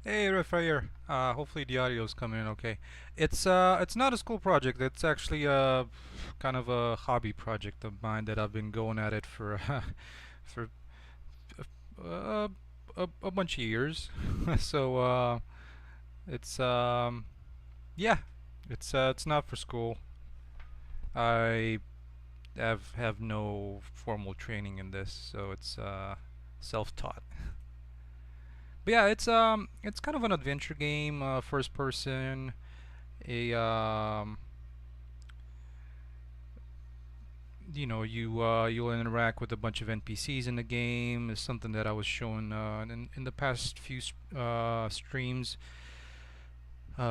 Hey, Rafael. Hopefully the audio is coming in okay. It's not a school project. It's actually kind of a hobby project of mine that I've been going at it for for uh, a bunch of years. So it's yeah, it's not for school. I have no formal training in this, so it's self-taught. But yeah, it's kind of an adventure game, first person. A You'll interact with a bunch of NPCs in the game. Is something that I was showing in the past few streams.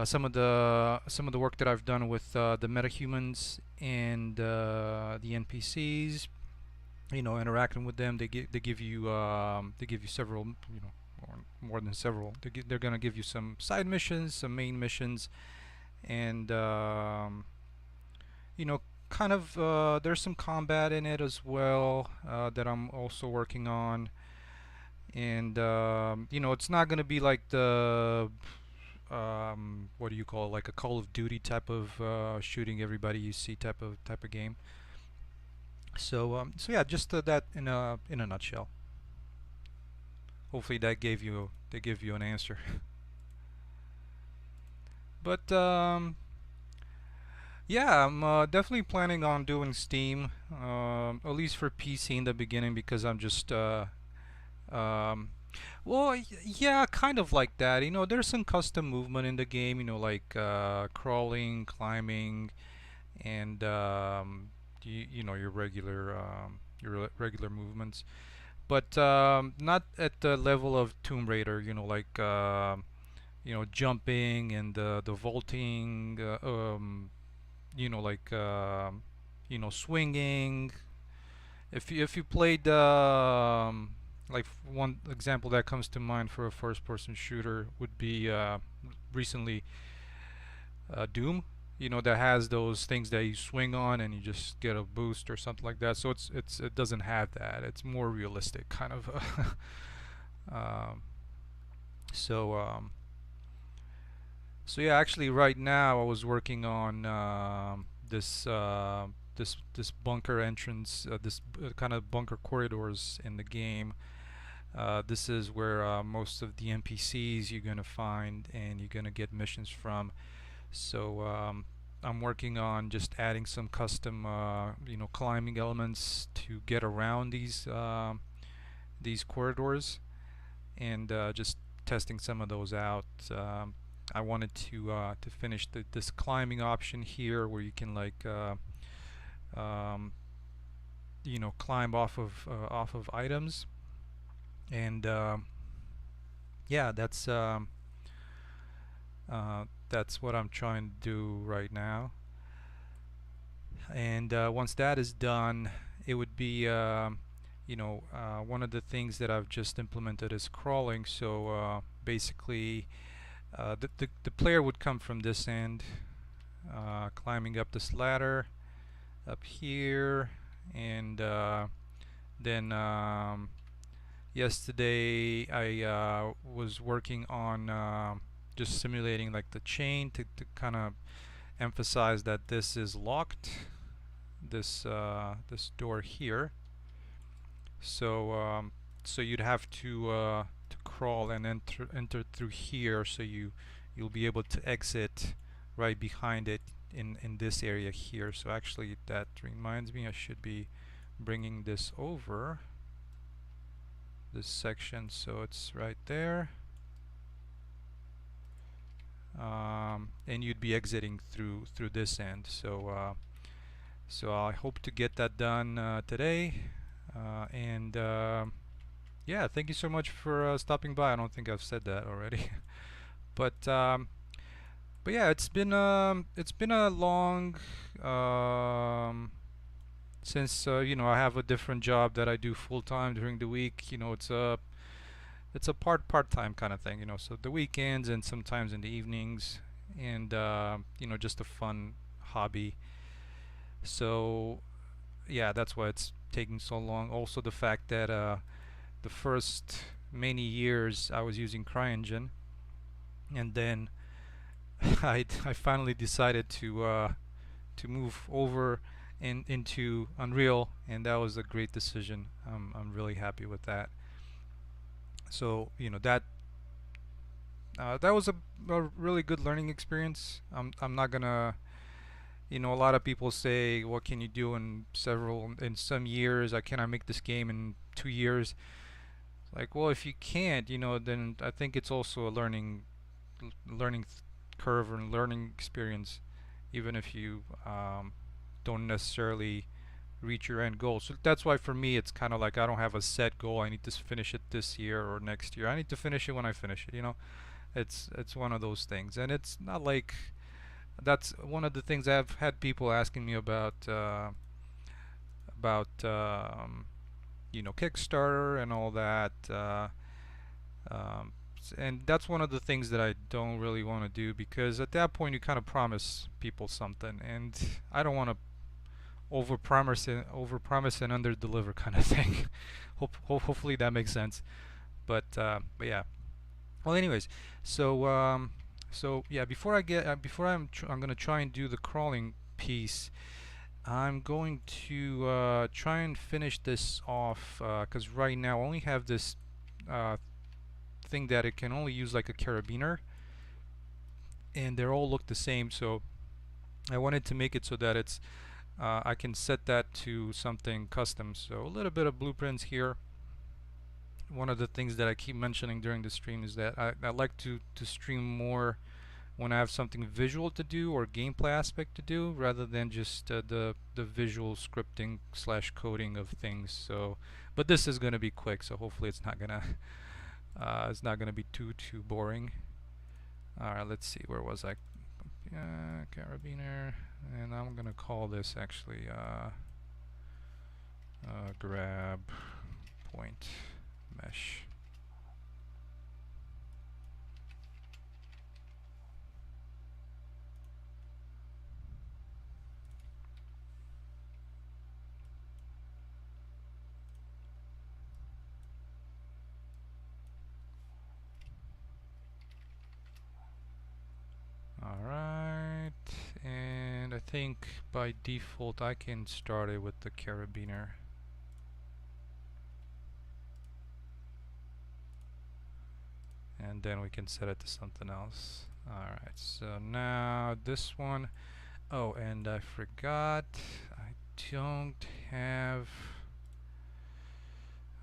Some of the work that I've done with the metahumans and the NPCs. Interacting with them, they give you several, more than several. They're gonna give you some side missions, some main missions, and you know, kind of there's some combat in it as well that I'm also working on, and it's not gonna be like the what do you call it, like a Call of Duty type of shooting everybody you see type of game. So yeah, just that in a nutshell. Hopefully that gave you an answer. But yeah, I'm definitely planning on doing Steam, at least for PC in the beginning because I'm just um, well, yeah, kind of like that. There's some custom movement in the game. Like crawling, climbing, and your regular movements. But not at the level of Tomb Raider. Like jumping and the vaulting. Like swinging. If you played like one example that comes to mind for a first-person shooter would be recently Doom. That has those things that you swing on and you just get a boost or something like that. So it doesn't have that. It's more realistic kind of. um, so um, so yeah, actually, right now I was working on this bunker entrance, this kind of bunker corridors in the game. This is where most of the NPCs you're gonna find and you're gonna get missions from. So I'm working on just adding some custom, climbing elements to get around these corridors, and just testing some of those out. I wanted to finish this climbing option here, where you can like um, climb off of items, and yeah, that's what I'm trying to do right now. And once that is done, it would be one of the things that I've just implemented is crawling. So basically, the player would come from this end, climbing up this ladder up here, and then yesterday I was working on just simulating like the chain to kind of emphasize that this is locked, this door here. So you'd have to crawl and enter through here, so you'll be able to exit right behind it in this area here. So actually that reminds me, I should be bringing this over, this section, so it's right there. And you'd be exiting through this end. So I hope to get that done today. And yeah, thank you so much for stopping by. I don't think I've said that already, but yeah, it's been a long since I have a different job that I do full time during the week. It's a part time kind of thing. So the weekends and sometimes in the evenings, and just a fun hobby. So yeah, that's why it's taking so long. Also, the fact that the first many years I was using CryEngine, and then I finally decided to move over into Unreal, and that was a great decision. I'm really happy with that. So that was a really good learning experience. I'm not gonna, a lot of people say, what can you do in some years? I Can I make this game in 2 years? Like, well, if you can't, then I think it's also a learning curve and learning experience, even if you don't necessarily reach your end goal. So that's why for me it's kind of like I don't have a set goal. I need to finish it this year or next year. I need to finish it when I finish it. It's one of those things, and it's not like that's one of the things I've had people asking me about Kickstarter and all that. Um, and that's one of the things that I don't really want to do, because at that point you kind of promise people something, and I don't want to over promise and under deliver kind of thing. Hopefully that makes sense. But yeah. Well, anyways, so yeah, I'm gonna try and do the crawling piece. I'm going to try and finish this off, because right now I only have this uh, thing that it can only use like a carabiner, and they all look the same. So I wanted to make it so that I can set that to something custom. So a little bit of blueprints here. One of the things that I keep mentioning during the stream is that I like to stream more when I have something visual to do or gameplay aspect to do, rather than just the visual scripting slash coding of things. So, but this is gonna be quick, so hopefully it's not gonna be too boring. All right, let's see, where was I? Carabiner, and I'm gonna call this actually grab point mesh. Alright, and I think by default I can start it with the carabiner. And then we can set it to something else. Alright, so now this one. Oh, and I forgot, I don't have...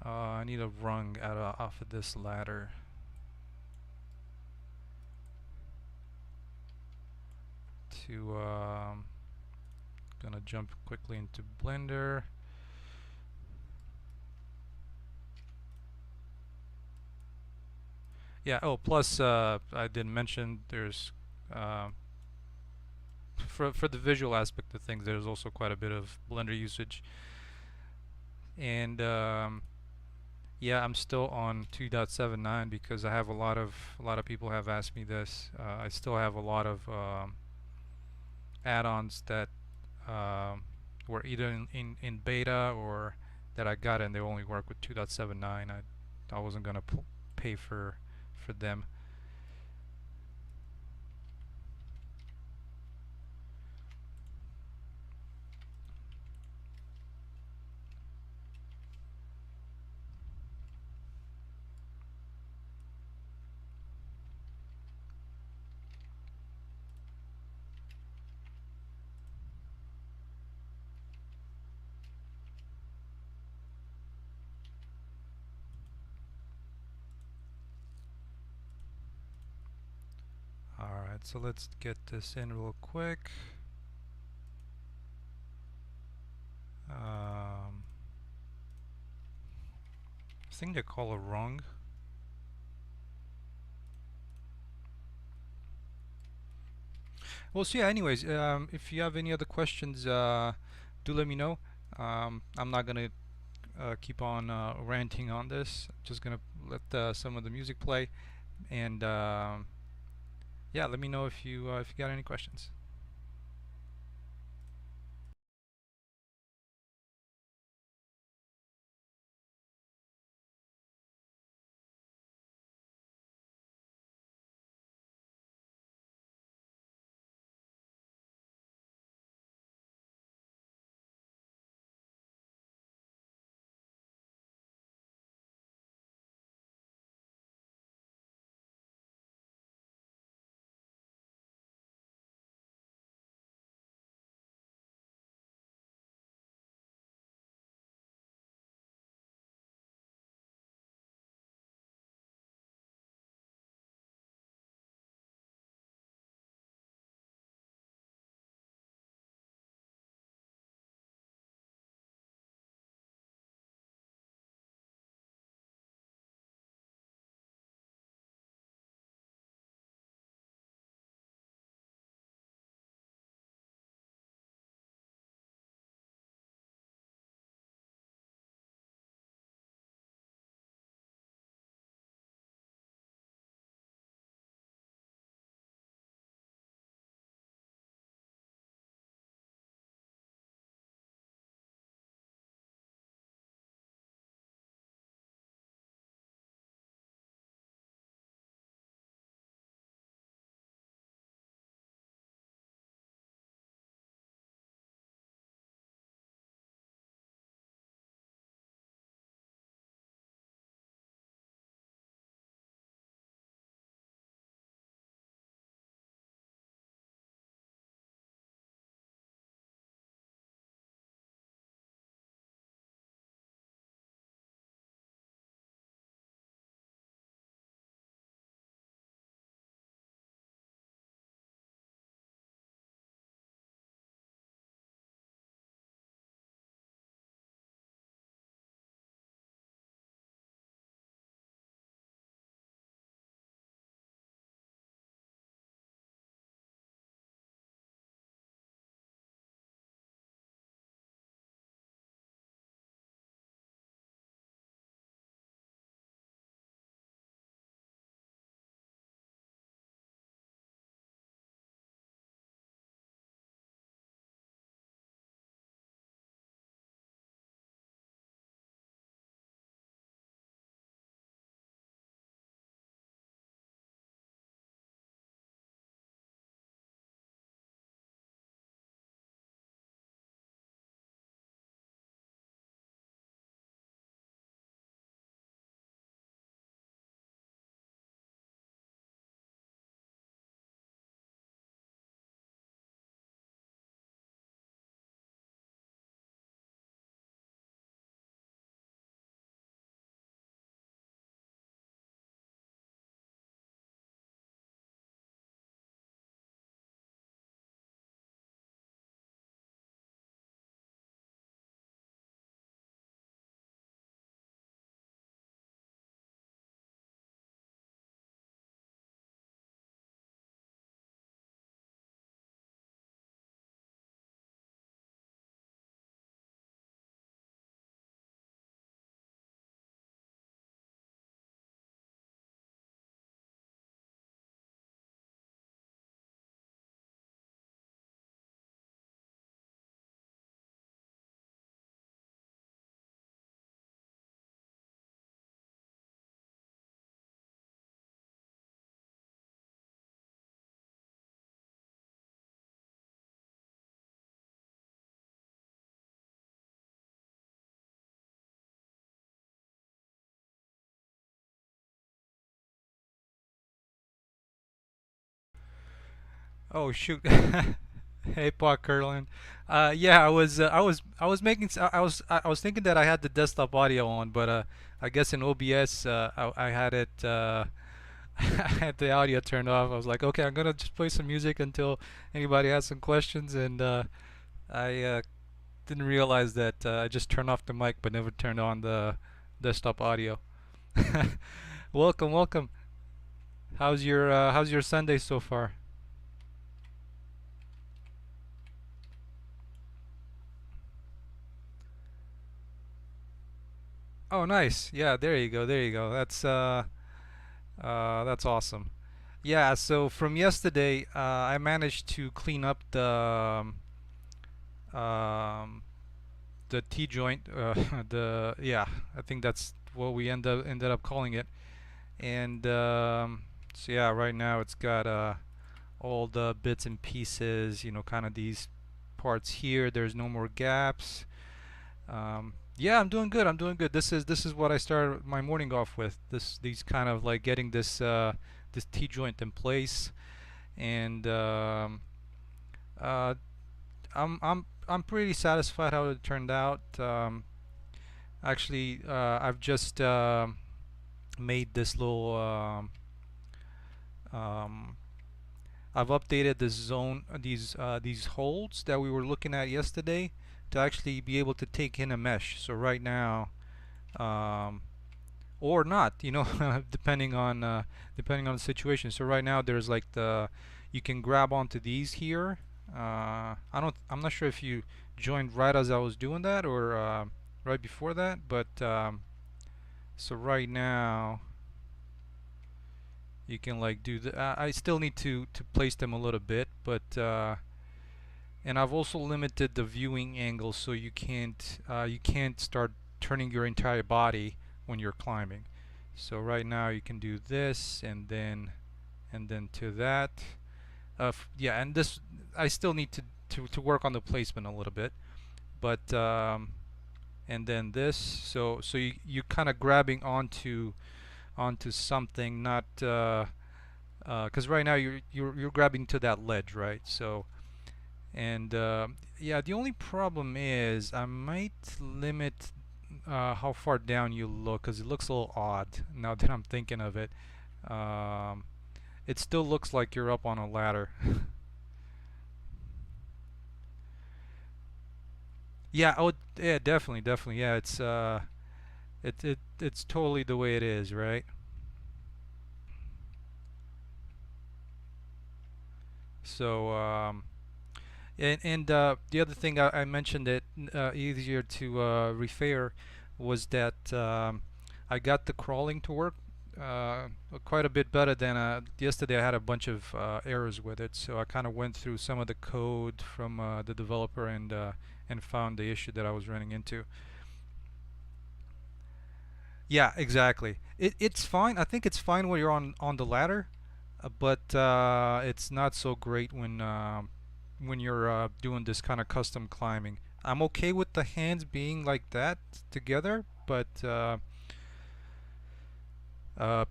I need a rung off of this ladder. Gonna jump quickly into Blender. Yeah, oh, plus I didn't mention there's uh, for the visual aspect of things, there's also quite a bit of Blender usage. And yeah, I'm still on 2.79 because I have a lot of people have asked me this. I still have a lot of add-ons that um, were either in beta or that I got and they only work with 2.79. I wasn't gonna pay for them. Alright, so let's get this in real quick. This thing they call a rung. Well, so yeah, anyways, if you have any other questions, do let me know. I'm not gonna keep on ranting on this. I'm just gonna let some of the music play, and yeah, let me know if you got any questions. Oh shoot. Hey, Park Curlin. Yeah, I was making I was thinking that I had the desktop audio on, but I guess in OBS I had it I had the audio turned off. I was like, okay, I'm gonna just play some music until anybody has some questions, and I didn't realize that I just turned off the mic but never turned on the desktop audio. Welcome, welcome. How's your Sunday so far? Oh, nice. Yeah, there you go. There you go. That's awesome. Yeah, so from yesterday, I managed to clean up um, the T joint. The yeah, I think that's what we ended up calling it. And so yeah, right now it's got all the bits and pieces. You know, kind of these parts here. There's no more gaps. Yeah, I'm doing good. I'm doing good. This is what I started my morning off with. These kind of like getting this T joint in place, and uh, I'm pretty satisfied how it turned out. Actually, I've just made this little. Um, I've updated the zone these holds that we were looking at yesterday to actually be able to take in a mesh. So right now. Um, or not, you know, depending on the situation. So right now there's like the you can grab onto these here. I'm not sure if you joined right as I was doing that or right before that, but so right now you can like do the. I still need to place them a little bit, but and I've also limited the viewing angle so you can't start turning your entire body when you're climbing. So right now you can do this and then to that. Yeah, and this I still need to work on the placement a little bit, but and then this. So you kind of grabbing onto something, not because right now you're grabbing to that ledge, right? So and yeah, the only problem is I might limit how far down you look because it looks a little odd now that I'm thinking of it. Um, it still looks like you're up on a ladder. Yeah, oh yeah, definitely, definitely. Yeah, it's totally the way it is, right? So and the other thing I mentioned that easier to repair was that I got the crawling to work uh, quite a bit better than yesterday. I had a bunch of errors with it, so I kind of went through some of the code from the developer and found the issue that I was running into. Yeah, exactly. It's fine. I think it's fine when you're on the ladder, but it's not so great when you're doing this kind of custom climbing. I'm okay with the hands being like that together, but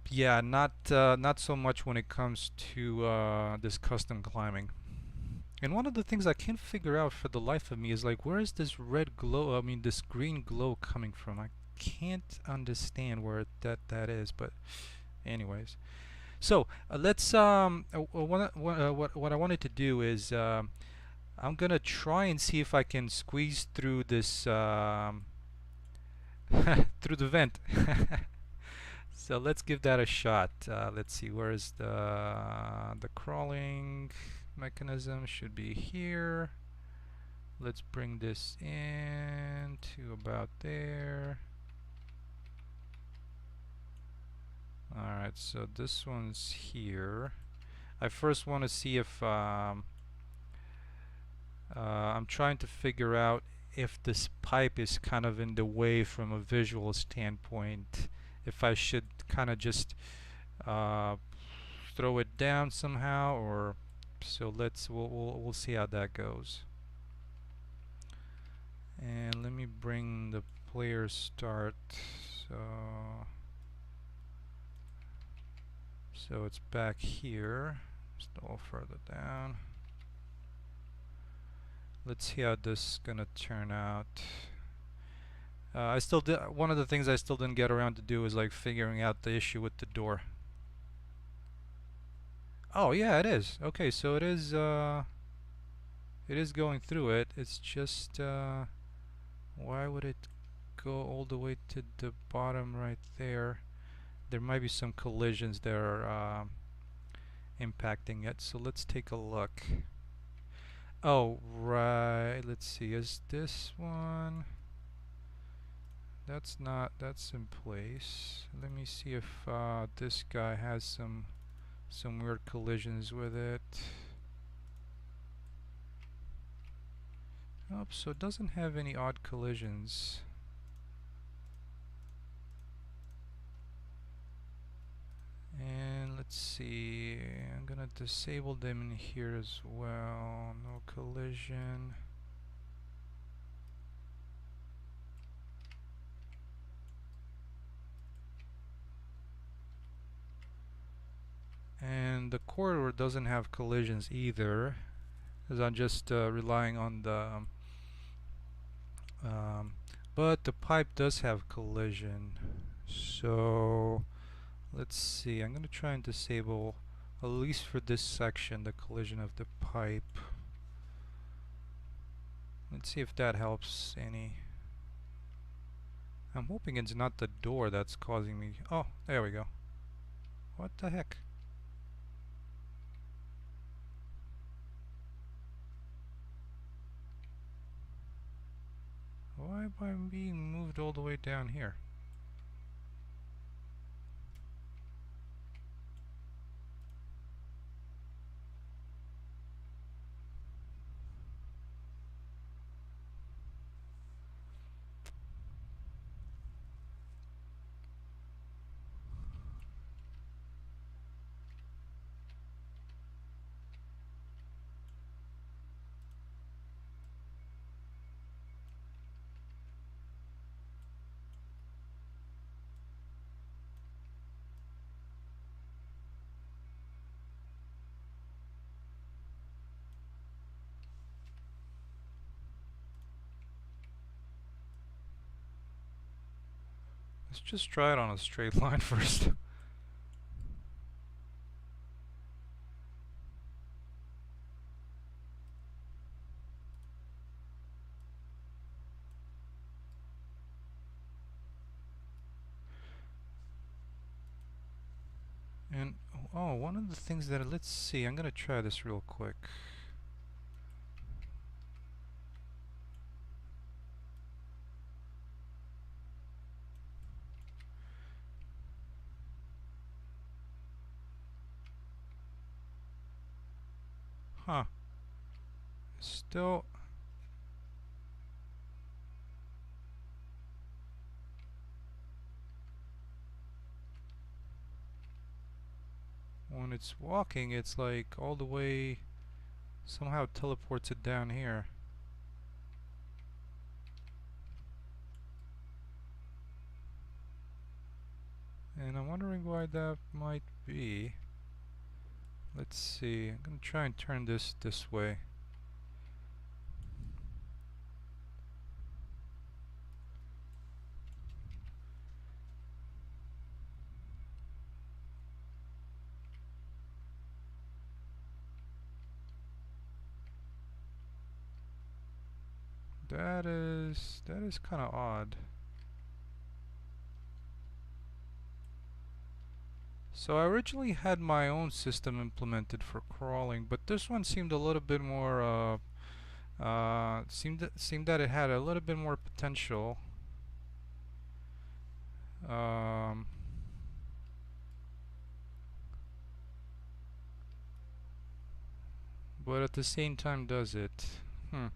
yeah, not so much when it comes to this custom climbing. And one of the things I can't figure out for the life of me is like, where is this red glow? I mean, this green glow coming from? I can't understand where that is. But anyways, so let's what I wanted to do is I'm gonna try and see if I can squeeze through this through the vent. So let's give that a shot. Let's see, where is the crawling mechanism? Should be here. Let's bring this in to about there. Alright, so this one's here. I first want to see if I'm trying to figure out if this pipe is kind of in the way from a visual standpoint. If I should kind of just uh, throw it down somehow, or so we'll see how that goes. And let me bring the player start. So so it's back here. Still further down. Let's see how this is gonna turn out. I still did. One of the things I still didn't get around to do is like figuring out the issue with the door. Oh yeah, it is. Okay, so it is. It is going through it. It's just. Why would it go all the way to the bottom right there? There might be some collisions that are impacting it. So let's take a look. Oh right. Let's see. Is this one? That's not. That's in place. Let me see if this guy has some weird collisions with it. Oh, so it doesn't have any odd collisions. And let's see, I'm gonna disable them in here as well. No collision. And the corridor doesn't have collisions either, as I'm just relying on the but the pipe does have collision. So let's see, I'm gonna try and disable, at least for this section, the collision of the pipe. Let's see if that helps any. I'm hoping it's not the door that's causing me. Oh, there we go. What the heck? Why am I being moved all the way down here? Let's just try it on a straight line first. And oh, one of the things that, let's see, I'm gonna try this real quick. Huh. Still. When it's walking, it's like all the way, somehow teleports it down here. And I'm wondering why that might be. Let's see, I'm gonna try and turn this way. That is kind of odd. So I originally had my own system implemented for crawling, but this one seemed a little bit more seemed that it had a little bit more potential. Um, but at the same time does it. Hmm.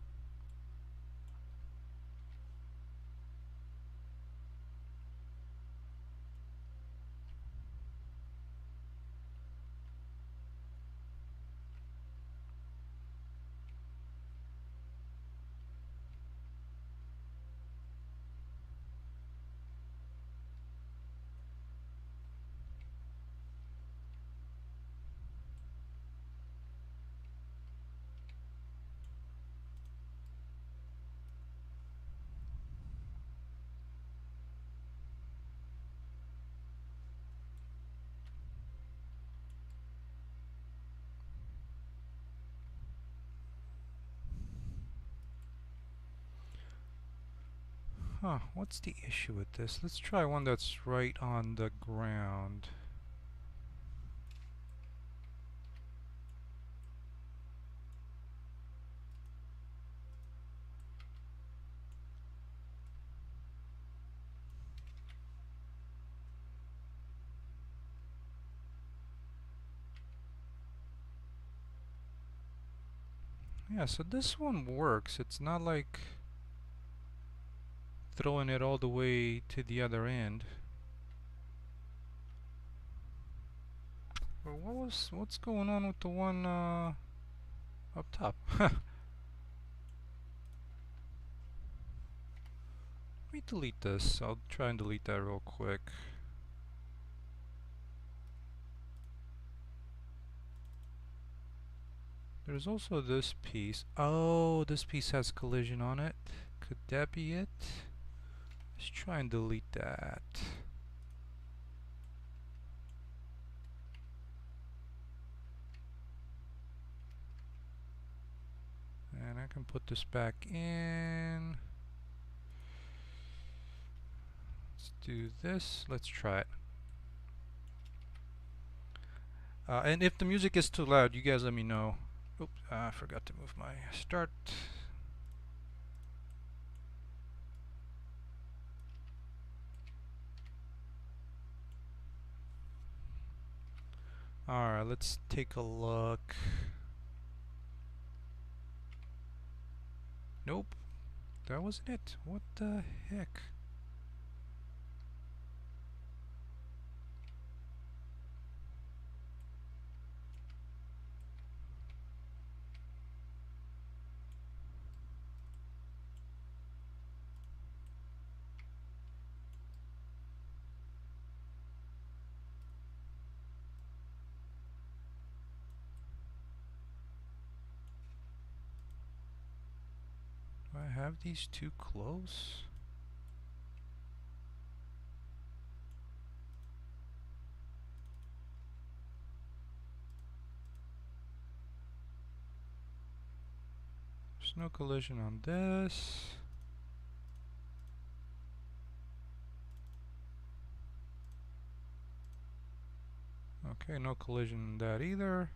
Huh, what's the issue with this? Let's try one that's right on the ground. Yeah, so this one works. It's not like throwing it all the way to the other end. But what's going on with the one up top? Let me delete this. I'll try and delete that real quick. There's also this piece. Oh, this piece has collision on it. Could that be it? Let's try and delete that. And I can put this back in. Let's do this. Let's try it. And if the music is too loud, you guys let me know. Oops, I forgot to move my start. Alright, let's take a look. Nope, that wasn't it. What the heck? Do I have these too close? There's no collision on this. Okay, no collision on that either.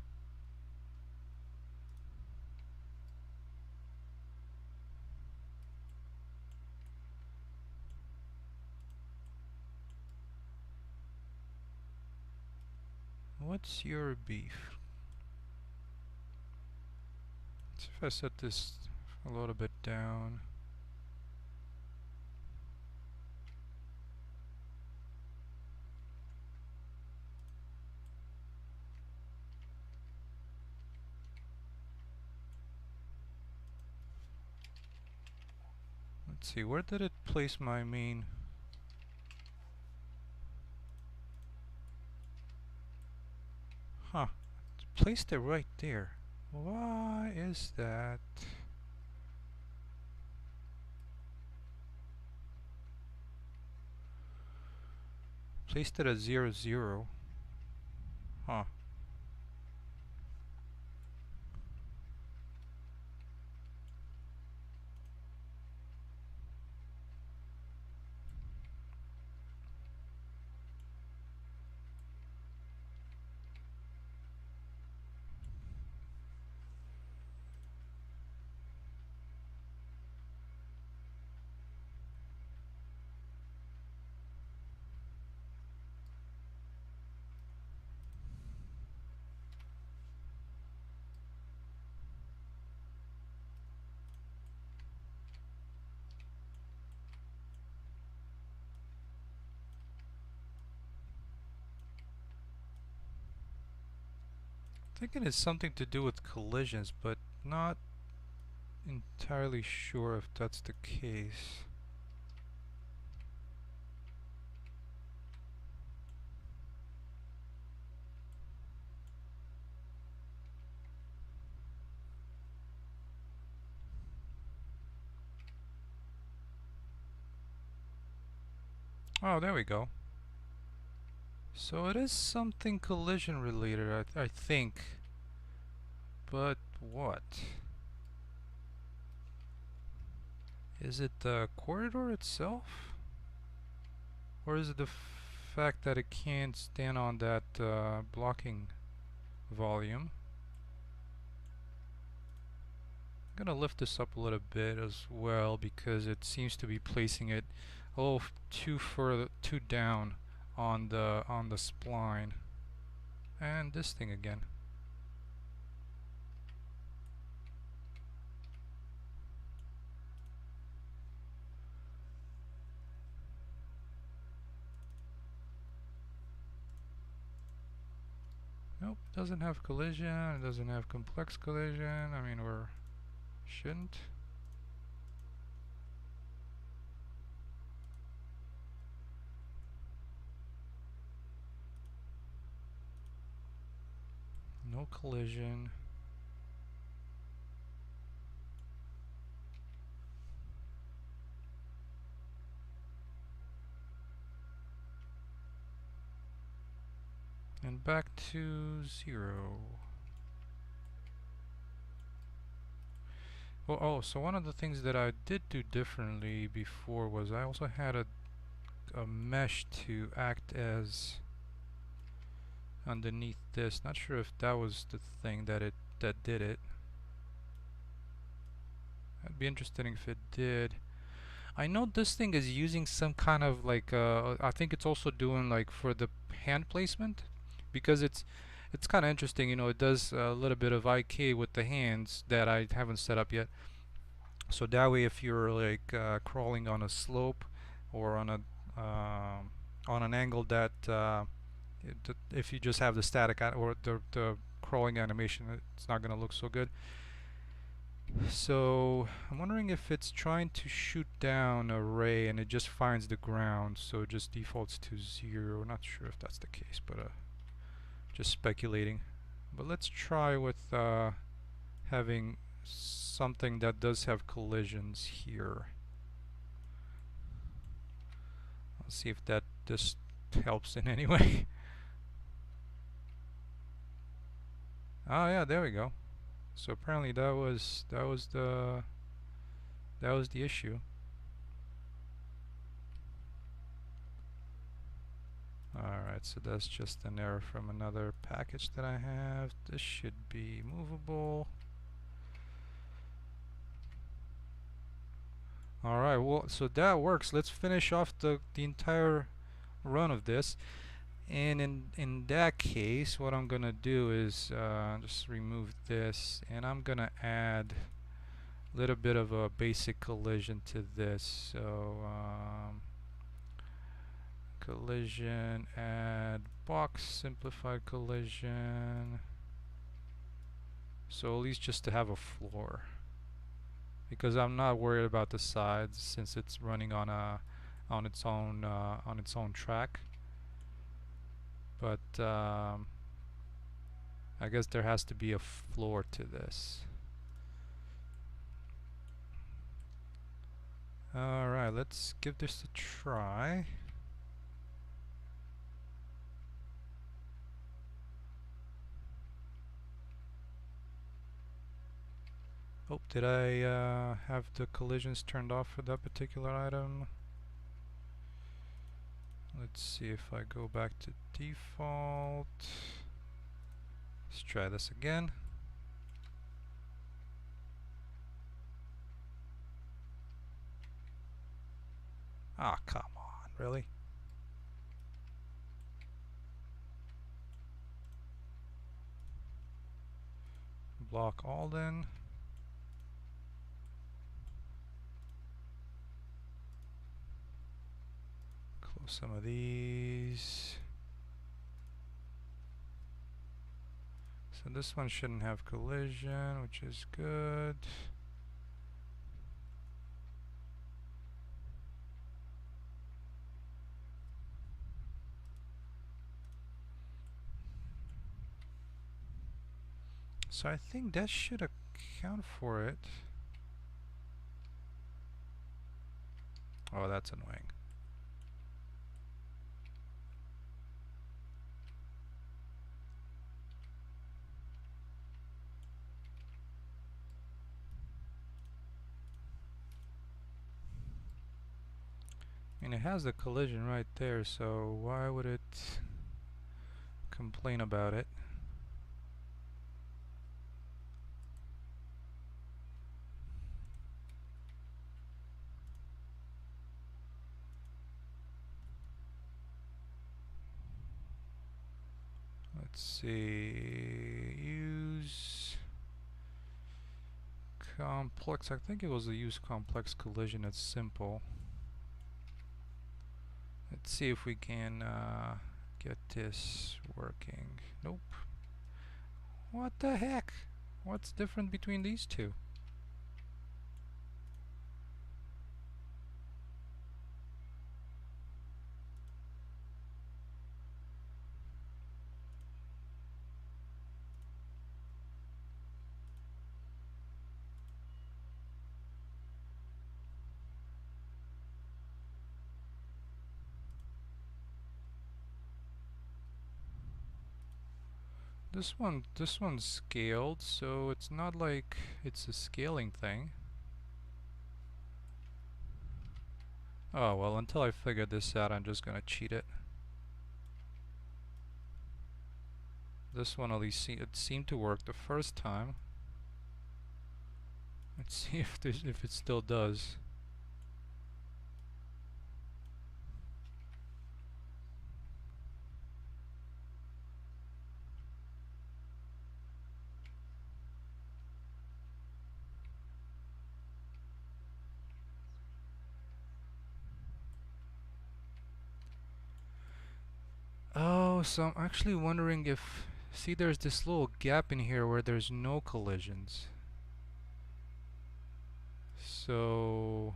What's your beef? Let's see if I set this a little bit down. Let's see, where did it place my main? Huh, it placed it right there. Why is that? Placed it at 0, 0. Huh. Thinking it's something to do with collisions, but not entirely sure if that's the case. Oh, there we go. So it is something collision related, I think. But what? Is it the corridor itself? Or is it the fact that it can't stand on that blocking volume? I'm gonna lift this up a little bit as well because it seems to be placing it a little too down on the spline. And this thing again. Nope, doesn't have collision, it doesn't have complex collision. I mean, shouldn't. No collision. And back to 0. Oh, so one of the things that I did do differently before was I also had a mesh to act as underneath this. Not sure if that was the thing that did it. I'd be interested if it did. I know this thing is using some kind of like I think it's also doing like for the hand placement, because it's kind of interesting. You know, it does a little bit of IK with the hands that I haven't set up yet. So that way, if you're like crawling on a slope or on an angle that if you just have the static or the crawling animation, it's not going to look so good. So I'm wondering if it's trying to shoot down a ray and it just finds the ground, so it just defaults to 0. Not sure if that's the case, but just speculating. But let's try with having something that does have collisions here. Let's see if that just helps in any way. Oh yeah, there we go. So apparently that was the issue. Alright, so that's just an error from another package that I have. This should be movable. Alright, well, so that works. Let's finish off the entire run of this. And in that case, what I'm gonna do is just remove this, and I'm gonna add a little bit of a basic collision to this. So collision, add box, simplified collision. So at least just to have a floor, because I'm not worried about the sides since it's running on its own track. But I guess there has to be a floor to this. Alright, let's give this a try. Oh, did I have the collisions turned off for that particular item? Let's see if I go back to default. Let's try this again. Ah, come on, really? Block all then. Close some of these. So this one shouldn't have collision, which is good. So I think that should account for it. Oh, that's annoying. mean, it has the collision right there, so why would it complain about it? Let's see, use complex. I think it was the use complex collision. It's simple. Let's see if we can get this working. Nope. What the heck? What's different between these two? This one's scaled, so it's not like it's a scaling thing. Oh well, until I figure this out, I'm just gonna cheat it. This one at least it seemed to work the first time. Let's see if it still does. Oh, so I'm actually wondering if... See, there's this little gap in here where there's no collisions. So...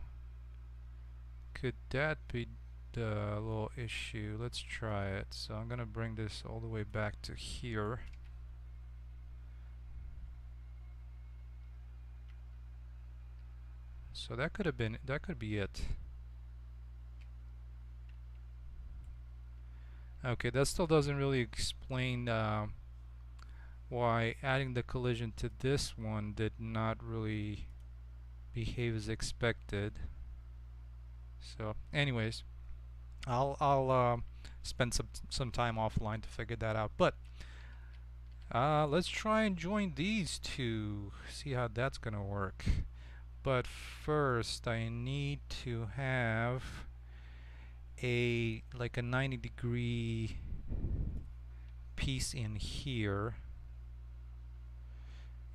could that be the little issue? Let's try it. So I'm gonna bring this all the way back to here. So that could be it. Okay, that still doesn't really explain why adding the collision to this one did not really behave as expected. So, anyways, I'll spend some time offline to figure that out. But let's try and join these two. See how that's gonna work. But first, I need to have a 90-degree piece in here.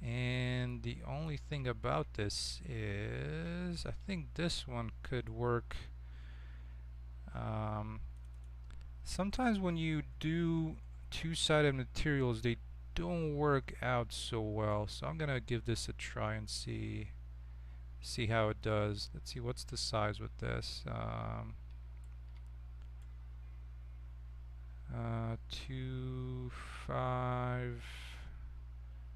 And the only thing about this is I think this one could work. Sometimes when you do two-sided materials, they don't work out so well. So I'm gonna give this a try and see how it does. Let's see, what's the size with this? 2.5.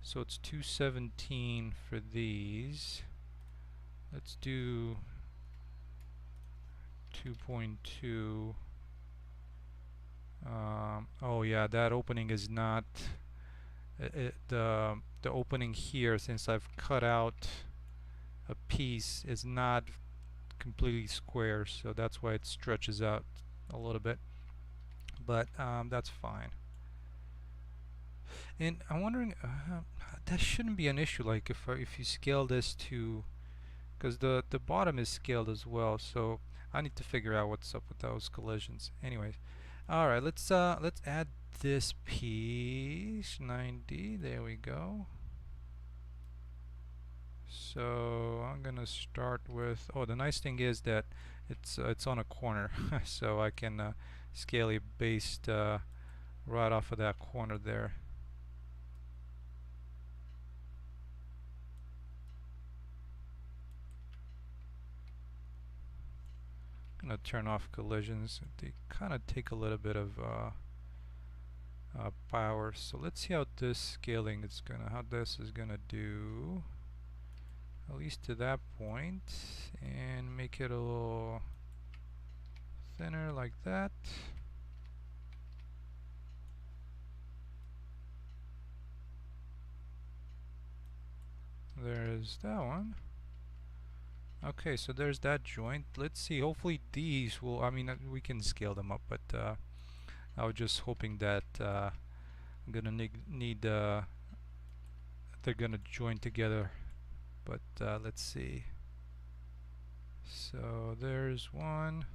So it's 217 for these. Let's do 2.2. Oh yeah, that opening is not the opening here, since I've cut out a piece, is not completely square, so that's why it stretches out a little bit. But that's fine. And I'm wondering, that shouldn't be an issue. Like if you scale this to, because the bottom is scaled as well, so I need to figure out what's up with those collisions. Anyways, all right, let's add this piece. 90. There we go. So I'm gonna start with. Oh, the nice thing is that it's on a corner, so I can scale it based right off of that corner there. Gonna turn off collisions. They kind of take a little bit of power. So let's see how this scaling is how this is gonna do, at least to that point, and make it a little thinner like that. There's that one. Okay, so there's that joint. Let's see. Hopefully these will. I mean, we can scale them up, but I was just hoping that I'm gonna need they're gonna join together. But let's see. So there's one.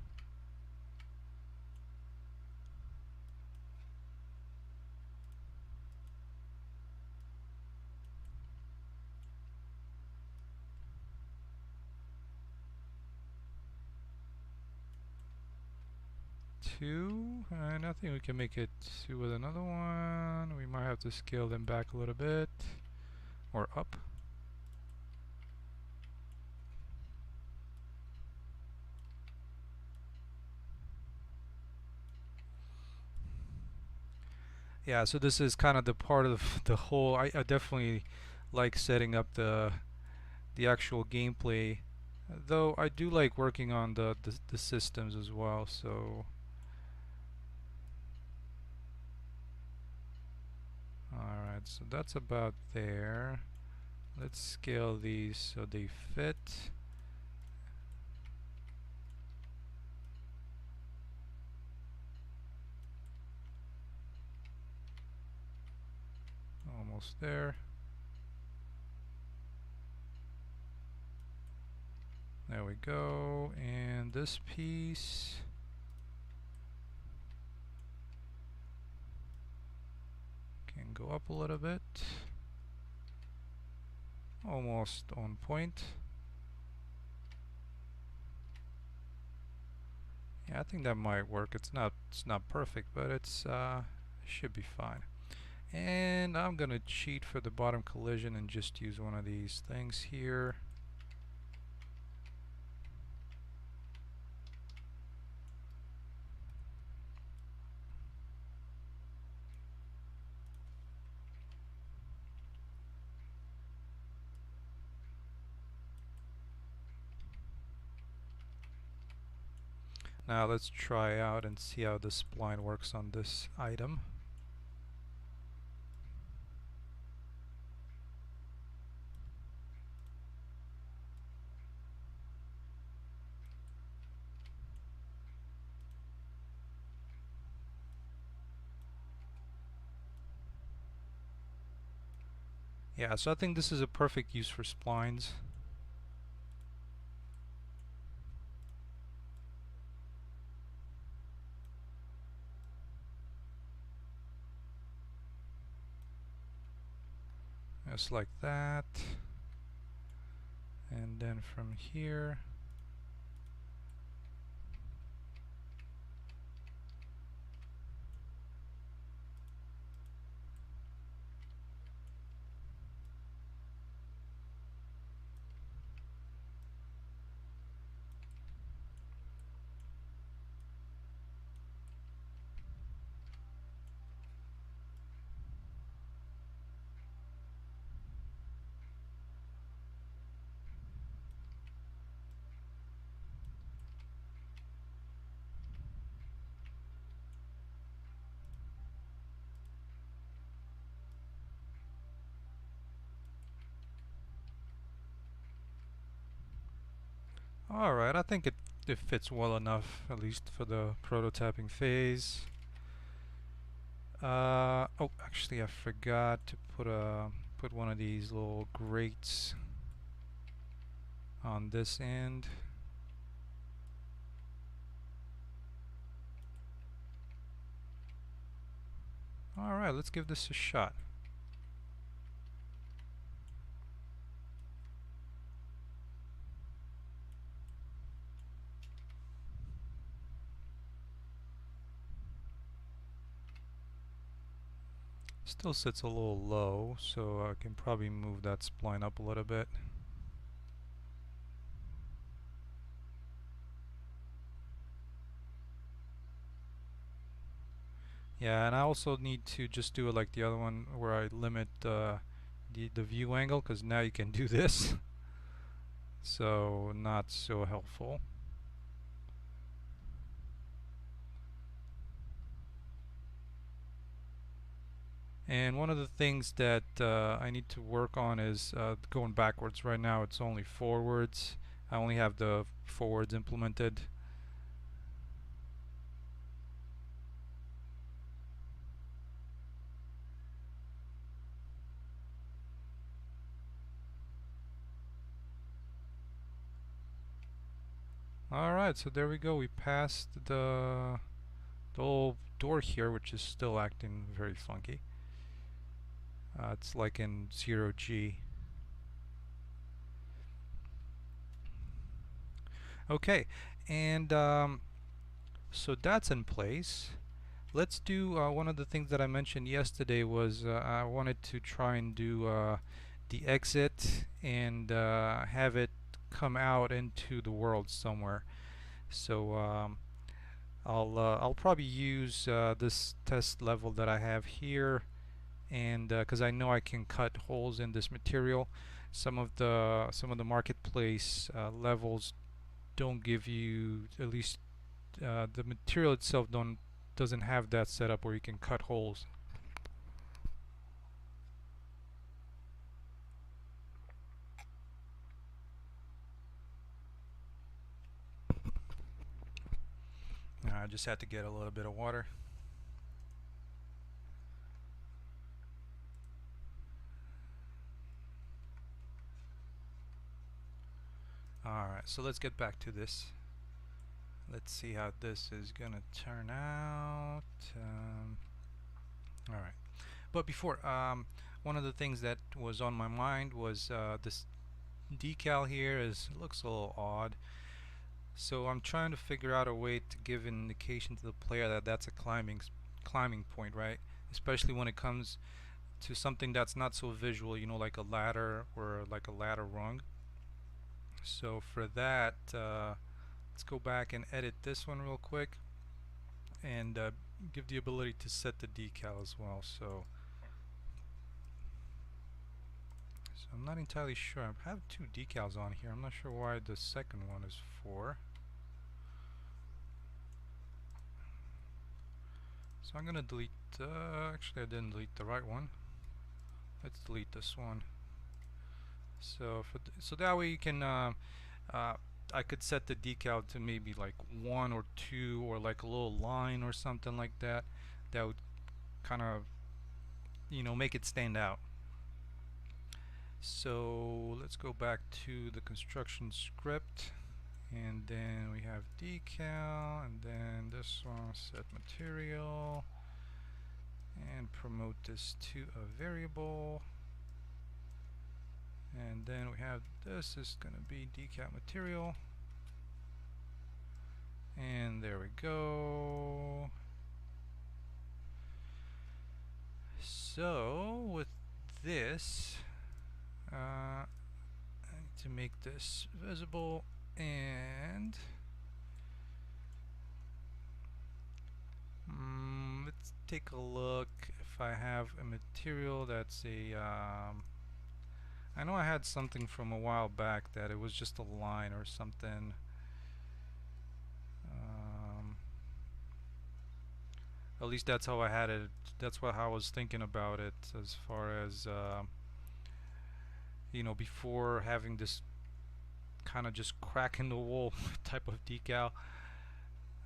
Two, and I think we can make it two with another one. We might have to scale them back a little bit or up. Yeah, so this is kind of the part of the whole. I definitely like setting up the actual gameplay, though I do like working on the systems as well. So alright, so that's about there. Let's scale these so they fit. Almost there. There we go. And this piece can go up a little bit. Almost on point. Yeah, I think that might work. It's not perfect, but it should be fine. And I'm gonna cheat for the bottom collision and just use one of these things here. Now let's try out and see how the spline works on this item. Yeah, so I think this is a perfect use for splines. Just like that. And then from here, alright, I think it fits well enough, at least for the prototyping phase. Oh, actually I forgot to put one of these little grates on this end. Alright, let's give this a shot. Still sits a little low, so I can probably move that spline up a little bit. Yeah, and I also need to just do it like the other one where I limit the view angle, because now you can do this. So not so helpful. And one of the things that I need to work on is going backwards. Right now it's only forwards. I only have the forwards implemented. Alright, so there we go. We passed the little door here, which is still acting very funky. It's like in 0G. Okay, and so that's in place. Let's do one of the things that I mentioned yesterday was I wanted to try and do the exit and have it come out into the world somewhere. So I'll probably use this test level that I have here, and because I know I can cut holes in this material. Some of the marketplace levels don't give you, at least the material itself doesn't have that setup where you can cut holes. I just had to get a little bit of water. Alright, so let's get back to this. Let's see how this is gonna turn out. Alright, but before, one of the things that was on my mind was this decal here looks a little odd. So I'm trying to figure out a way to give an indication to the player that that's a climbing point, right? Especially when it comes to something that's not so visual, you know, like a ladder or like a ladder rung. So for that, let's go back and edit this one real quick and give the ability to set the decal as well. So I'm not entirely sure. I have two decals on here. I'm not sure why the second one is 4. So I'm gonna delete, actually I didn't delete the right one. Let's delete this one. So so that way you can, I could set the decal to maybe like 1 or 2 or like a little line or something like that. That would kind of, you know, make it stand out. So let's go back to the construction script, and then we have decal, and then this one, set material, and promote this to a variable, and then we have this is going to be decal material, and there we go. So with this, I need to make this visible, and let's take a look if I have a material that's a I know I had something from a while back that it was just a line or something. At least that's how I had it. That's how I was thinking about it, as far as you know, before having this kind of just crack in the wall type of decal.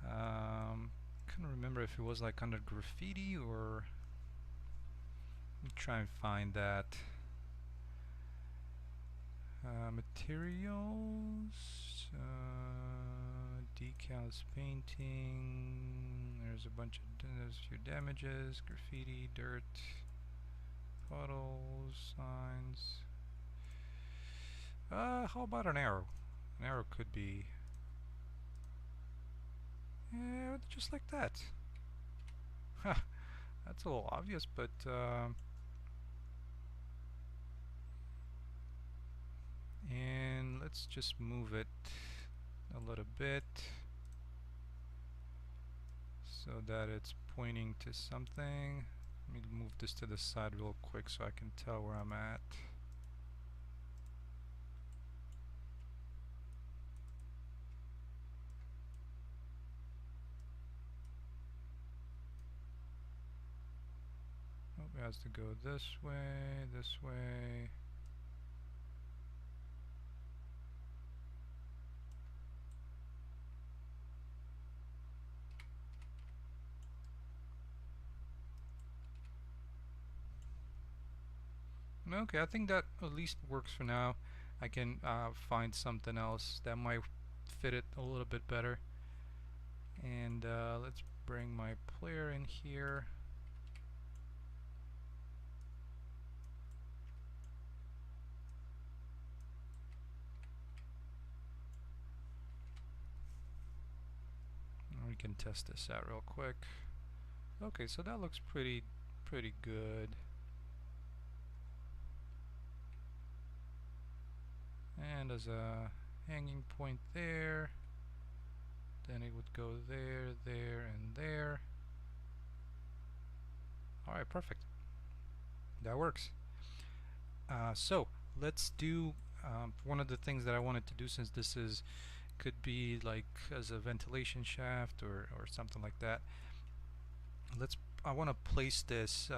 Couldn't remember if it was like under graffiti or. Let me try and find that. Materials, decals, painting. There's a bunch of there's a few damages, graffiti, dirt, puddles, signs. How about an arrow? An arrow could be, yeah, just like that. That's a little obvious, but and let's just move it a little bit so that it's pointing to something. Let me move this to the side real quick so I can tell where I'm at. Oh, it has to go this way, this way. Okay, I think that at least works for now. I can find something else that might fit it a little bit better. And let's bring my player in here. We can test this out real quick. Okay, so that looks pretty good. And as a hanging point there, then it would go there, there, and there. Alright, perfect. That works. So let's do one of the things that I wanted to do, since this is could be like as a ventilation shaft or something like that. I want to place this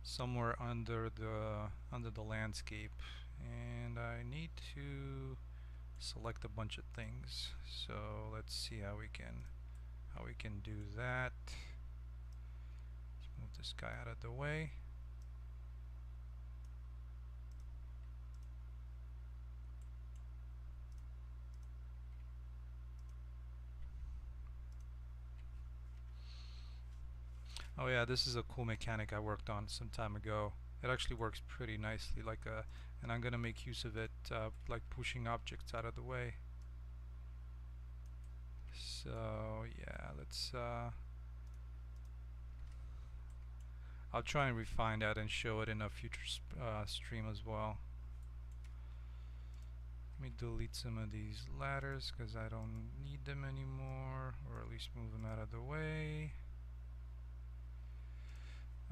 somewhere under the landscape, and I need to select a bunch of things. So let's see how we can do that. Let's move this guy out of the way. Oh yeah, this is a cool mechanic I worked on some time ago. It actually works pretty nicely, and I'm gonna make use of it, like pushing objects out of the way. So yeah, I'll try and refine that and show it in a future stream as well. Let me delete some of these ladders because I don't need them anymore, or at least move them out of the way.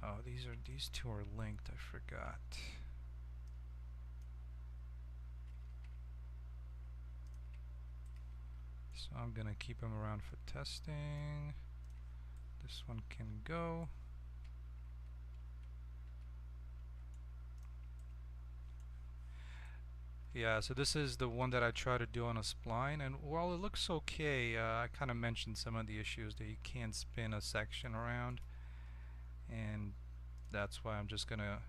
Oh, these two are linked, I forgot. So I'm gonna keep them around for testing. This one can go. Yeah, so this is the one that I try to do on a spline, and while it looks okay, I kind of mentioned some of the issues that you can't spin a section around, and that's why I'm just gonna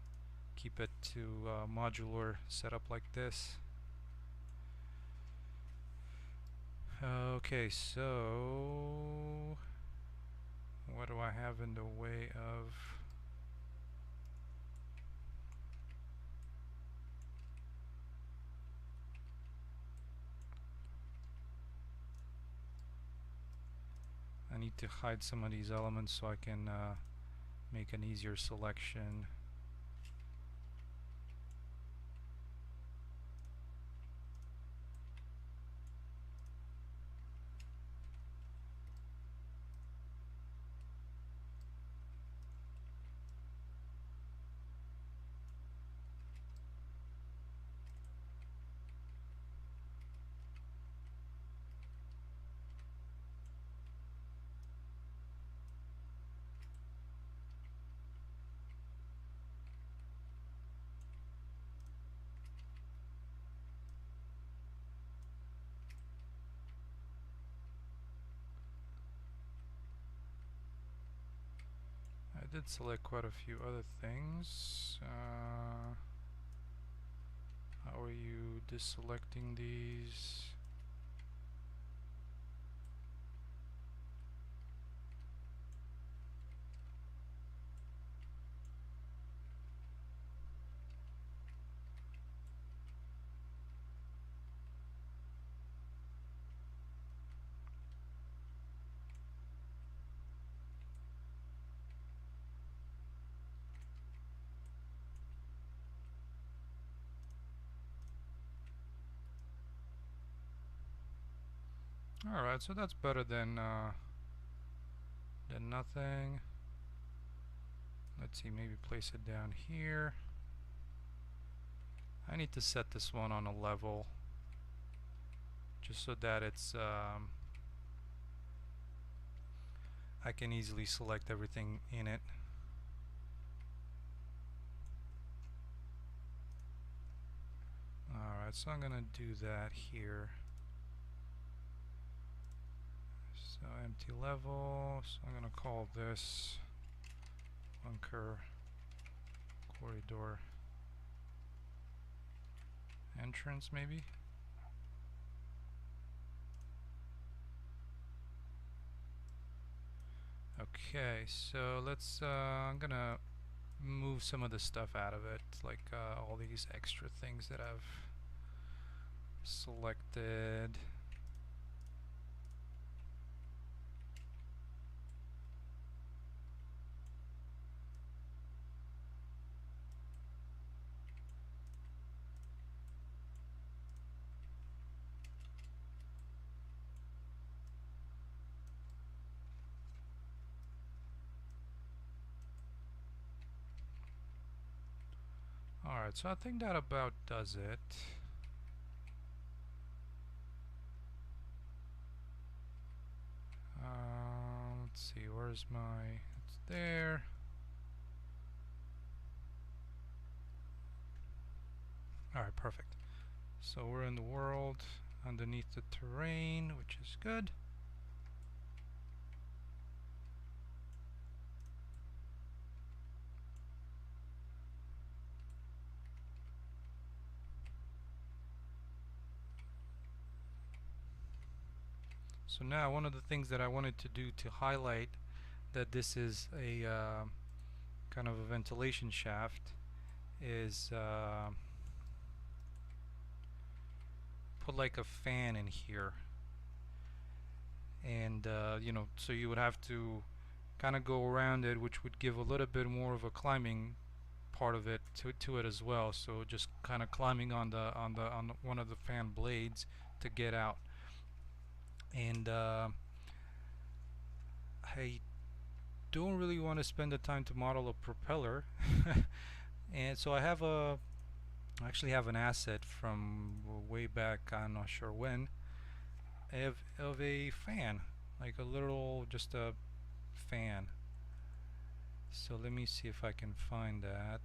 keep it to modular setup like this. Okay, so what do I have in the way of? I need to hide some of these elements so I can make an easier selection. I did select quite a few other things. How are you deselecting these? Alright, so that's better than nothing. Let's see, maybe place it down here. I need to set this one on a level just so that I can easily select everything in it. Alright, so I'm gonna do that here. So empty level, so I'm gonna call this bunker corridor. entrance maybe. Okay, so let's I'm gonna move some of the stuff out of it, like all these extra things that I've selected. Alright, so I think that about does it. Let's see, where's my... It's there. Alright, perfect. So we're in the world underneath the terrain, which is good. So now one of the things that I wanted to do to highlight that this is a kind of a ventilation shaft is put like a fan in here, and you know, so you would have to kind of go around it, which would give a little bit more of a climbing part of it to it as well. So just kind of climbing on one of the fan blades to get out. And I don't really want to spend the time to model a propeller, and so I actually have an asset from way back, I'm not sure when, of a fan, like a little, just a fan. So let me see if I can find that.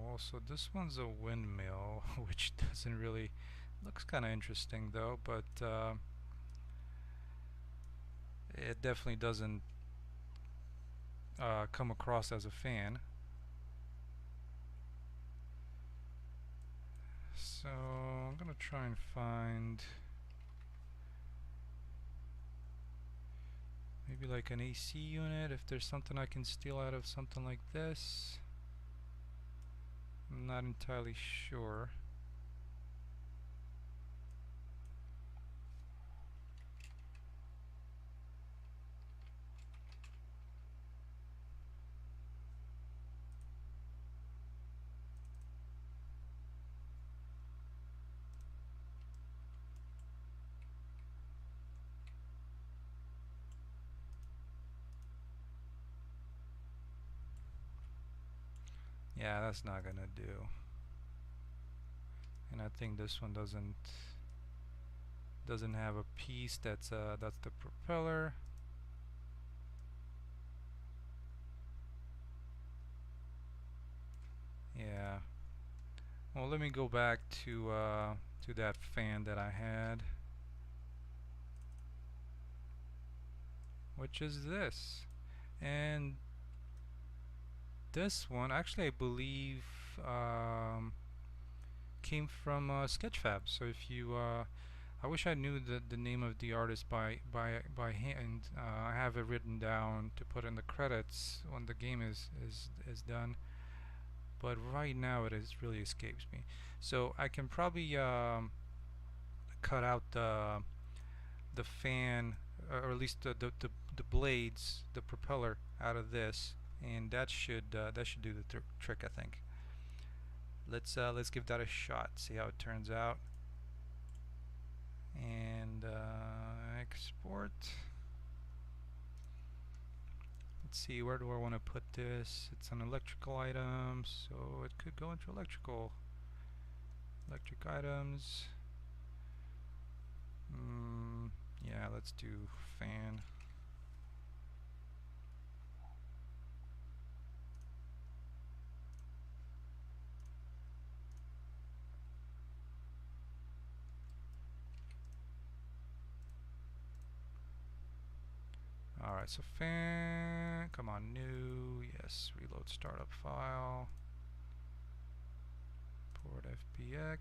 Well, so this one's a windmill, which doesn't really, looks kind of interesting though, but it definitely doesn't come across as a fan. So I'm gonna try and find maybe like an AC unit, if there's something I can steal out of something like this. I'm not entirely sure. Yeah, that's not gonna do. And I think this one doesn't have a piece that's the propeller. Yeah. Well, let me go back to that fan that I had, which is this. And this one, actually, I believe came from Sketchfab. So if you, I wish I knew the name of the artist by hand. I have it written down to put in the credits when the game is done. But right now it is really escapes me. So I can probably cut out the fan, or at least the blades, the propeller out of this, and that should do the trick, I think. Let's give that a shot, see how it turns out, and export. Let's see, where do I want to put this? It's an electrical item, so it could go into electric items. Yeah, let's do fan. Alright, Alright, so fan, come on, new, yes, reload startup file, port FBX,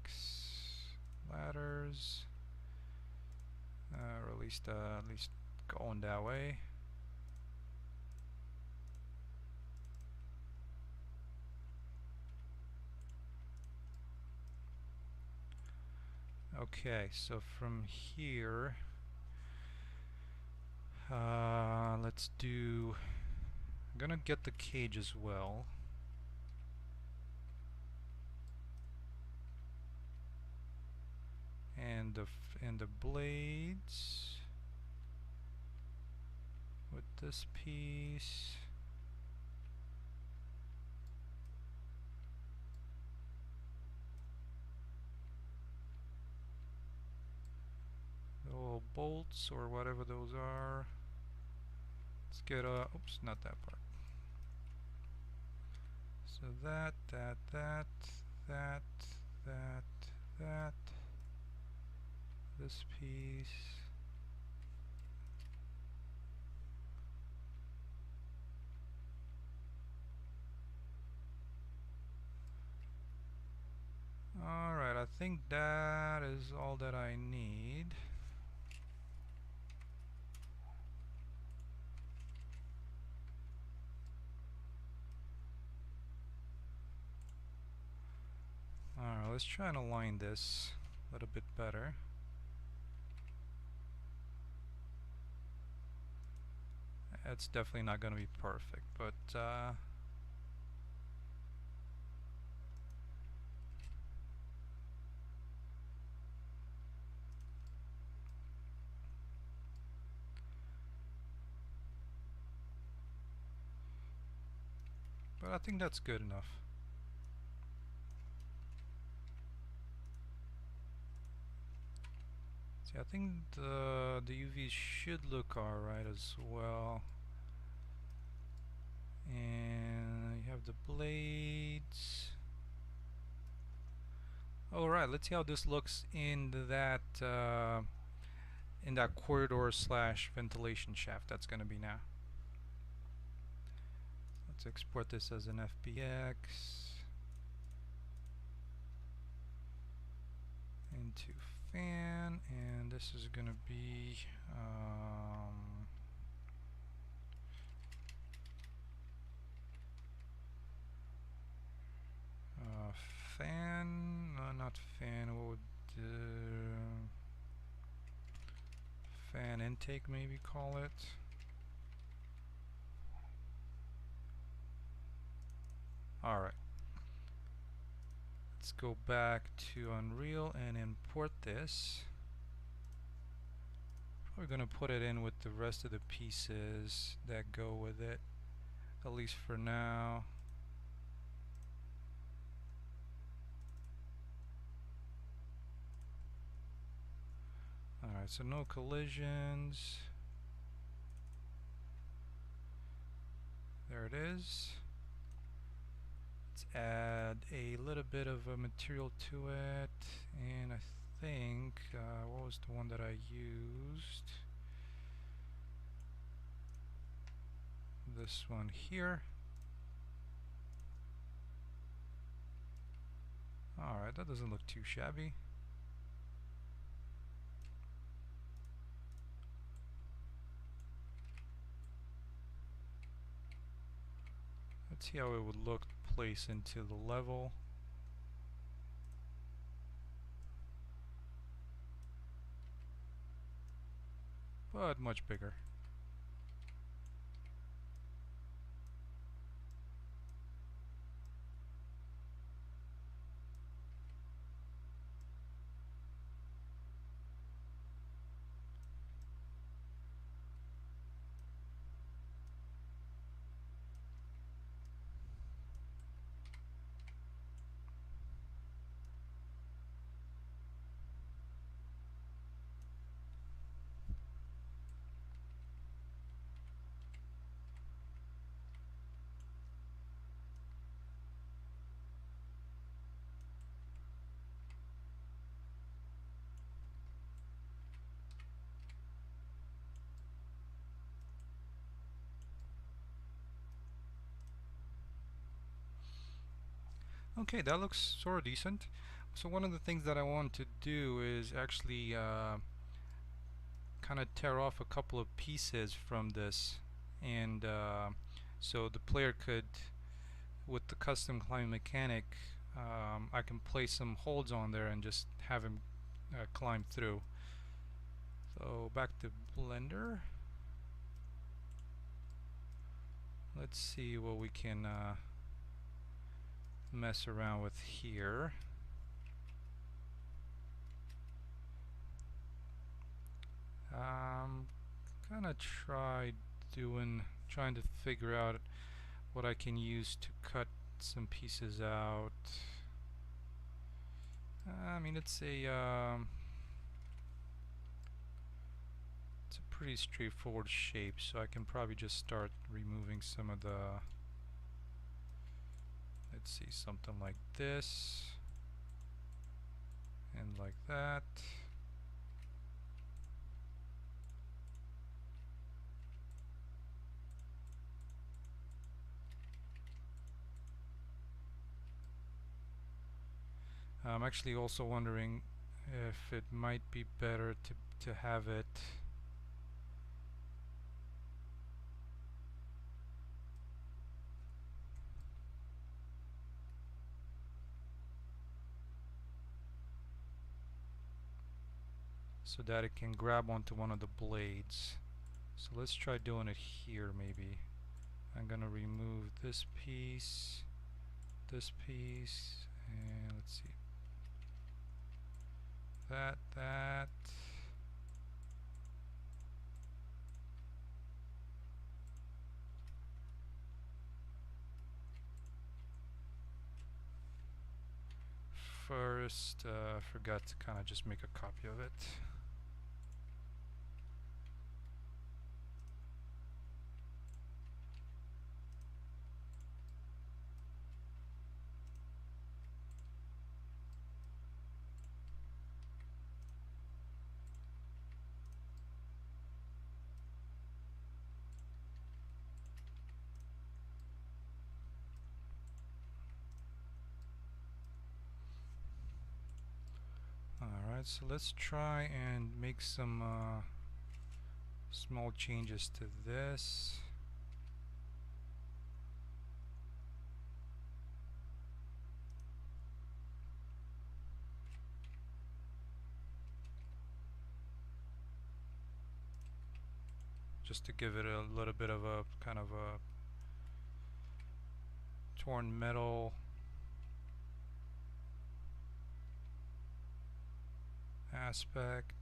ladders, or at least going that way. Okay, so from here, let's do, I'm gonna get the cage as well. And the blades with this piece. The little bolts or whatever those are. Let's get oops, not that part. So that, this piece. Alright, I think that is all that I need. Alright, let's try and align this a little bit better. It's definitely not going to be perfect, but I think that's good enough. See, I think the UVs should look alright as well. And you have the blades. Alright, let's see how this looks in that corridor slash ventilation shaft that's going to be now. Let's export this as an FBX into fan, and this is going to be fan, not fan, what would fan intake maybe call it. Alright, let's go back to Unreal and import this. We're going to put it in with the rest of the pieces that go with it, at least for now. Alright, so no collisions. There it is. Let's add a little bit of a material to it, and I think, what was the one that I used? This one here. Alright, that doesn't look too shabby. Let's see how it would look placed into the level. But much bigger. Okay, that looks sort of decent. So one of the things that I want to do is actually kind of tear off a couple of pieces from this, and so the player could, with the custom climbing mechanic, I can place some holds on there and just have him climb through. So back to Blender. Let's see what we can mess around with here. Gonna trying to figure out what I can use to cut some pieces out. I mean, it's a pretty straightforward shape, so I can probably just start removing some of the, let's see, something like this and like that. I'm actually also wondering if it might be better to have it so that it can grab onto one of the blades. So let's try doing it here maybe. I'm gonna remove this piece, and let's see, that. First, I forgot to kind of just make a copy of it. Alright, so let's try and make some small changes to this. Just to give it a little bit of a kind of a torn metal aspect.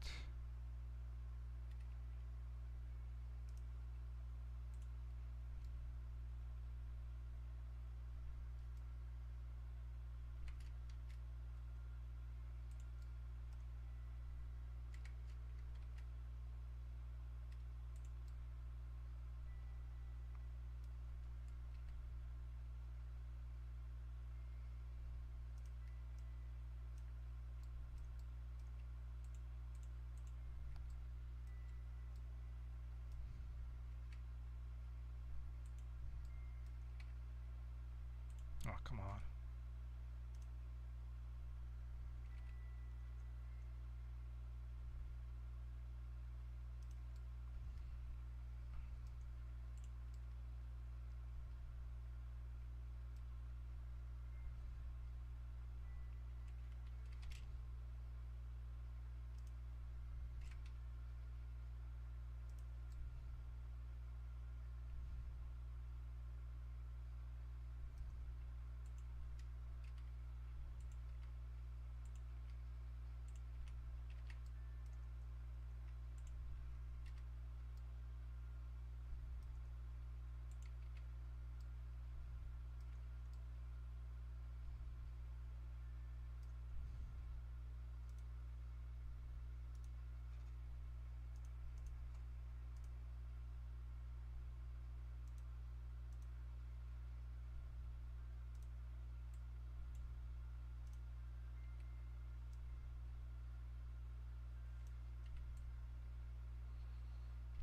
Oh, come on.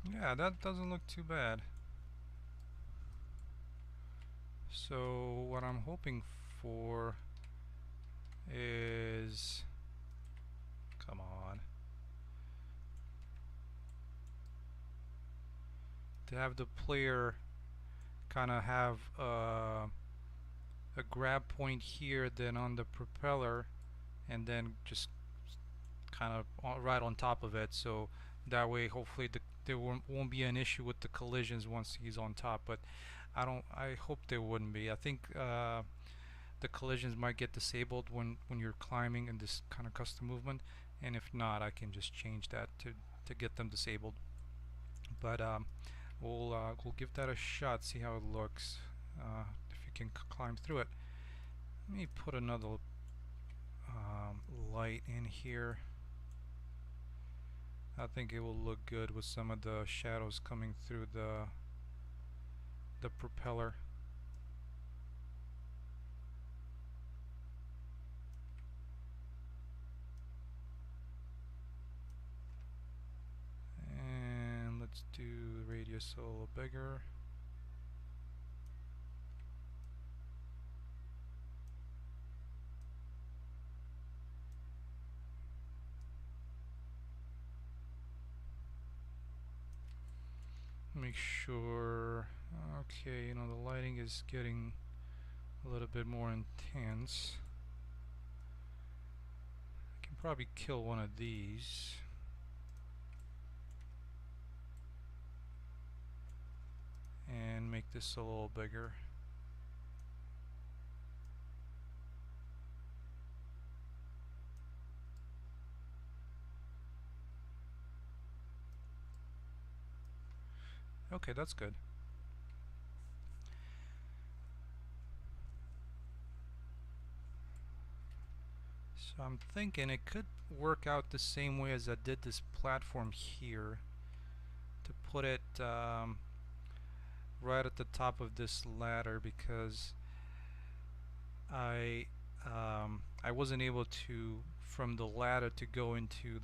Yeah, that doesn't look too bad. So what I'm hoping for is, come on, to have the player kind of have a grab point here, then on the propeller, and then just kind of right on top of it. So that way, hopefully, there won't be an issue with the collisions once he's on top. But I hope there wouldn't be. I think the collisions might get disabled when you're climbing in this kind of custom movement, and if not, I can just change that to get them disabled. But we'll give that a shot, see how it looks. If you can climb through it. Let me put another light in here. I think it will look good with some of the shadows coming through the propeller. And let's do the radius a little bigger. Make sure, okay, you know, the lighting is getting a little bit more intense. I can probably kill one of these. And make this a little bigger. Okay, that's good. So I'm thinking it could work out the same way as I did this platform here, to put it right at the top of this ladder, because I wasn't able to from the ladder to go into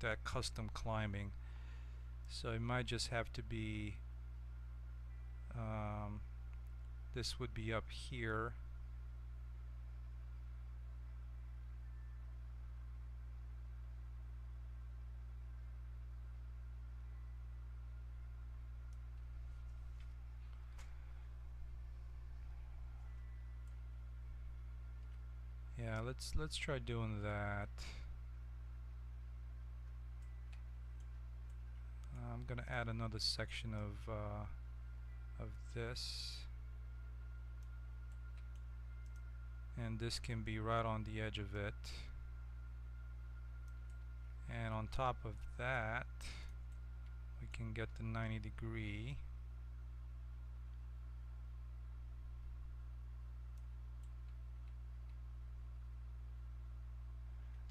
that custom climbing, so it might just have to be this would be up here. Yeah, let's try doing that. I'm gonna add another section of this, and this can be right on the edge of it. And on top of that, we can get the 90-degree.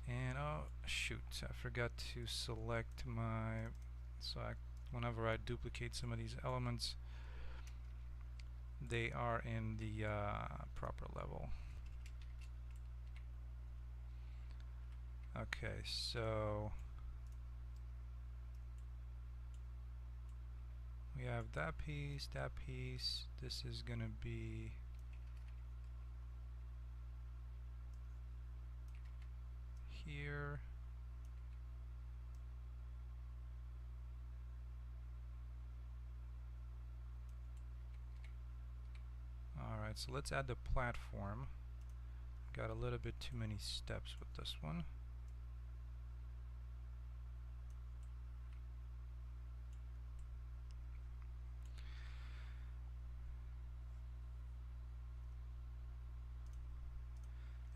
And oh shoot, I forgot to select my, whenever I duplicate some of these elements, they are in the proper level. Okay, so we have that piece, this is gonna be here. Alright, so let's add the platform. Got a little bit too many steps with this one.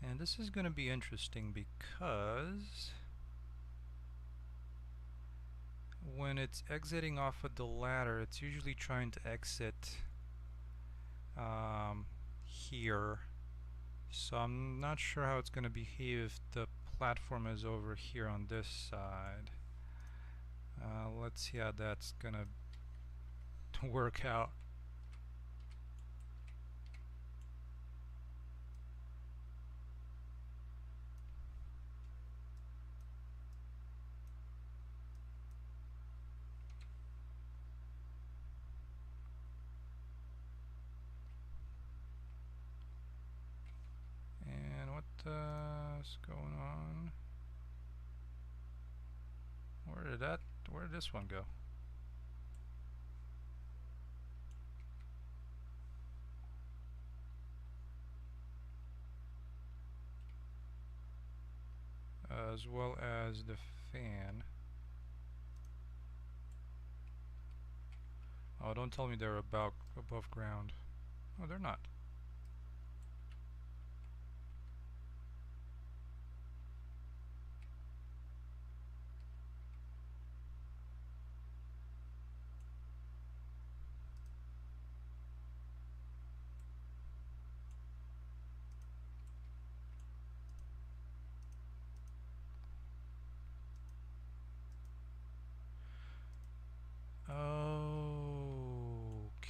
And this is going to be interesting because when it's exiting off of the ladder, it's usually trying to exit here. So I'm not sure how it's going to behave if the platform is over here on this side. Let's see how that's going to work out. And what is going on? Where did this one go? As well as the fan. Oh, don't tell me they're about above ground. Oh, they're not.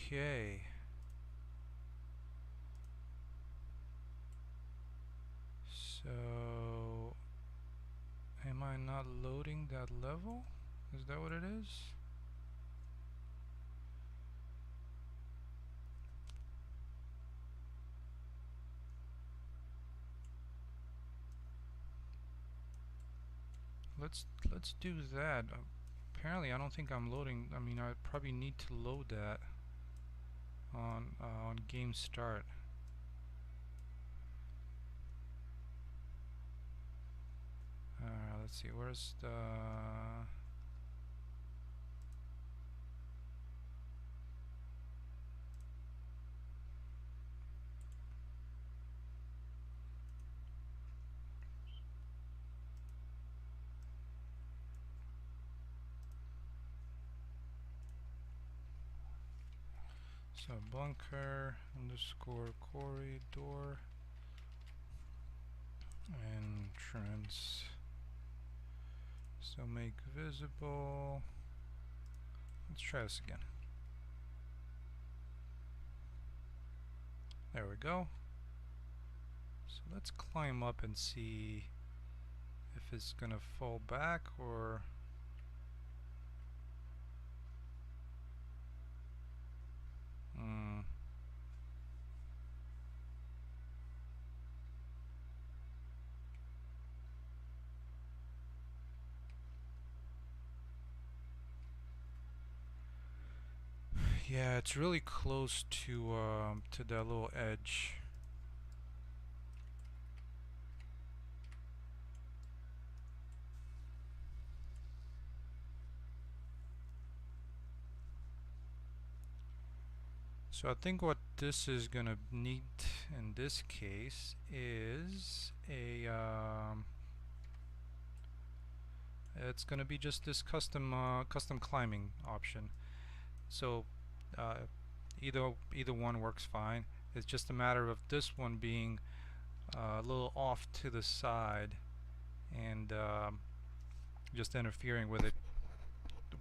Okay. So, am I not loading that level? Is that what it is? Let's do that. Apparently, I don't think I'm loading. I mean, I probably need to load that on game start. Let's see. Where's the so bunker underscore corridor entrance. So make visible. Let's try this again. There we go. So let's climb up and see if it's gonna fall back or yeah, it's really close to that little edge. So I think what this is gonna need in this case is a it's gonna be just this custom climbing option. So uh, either one works fine. It's just a matter of this one being a little off to the side and just interfering with it,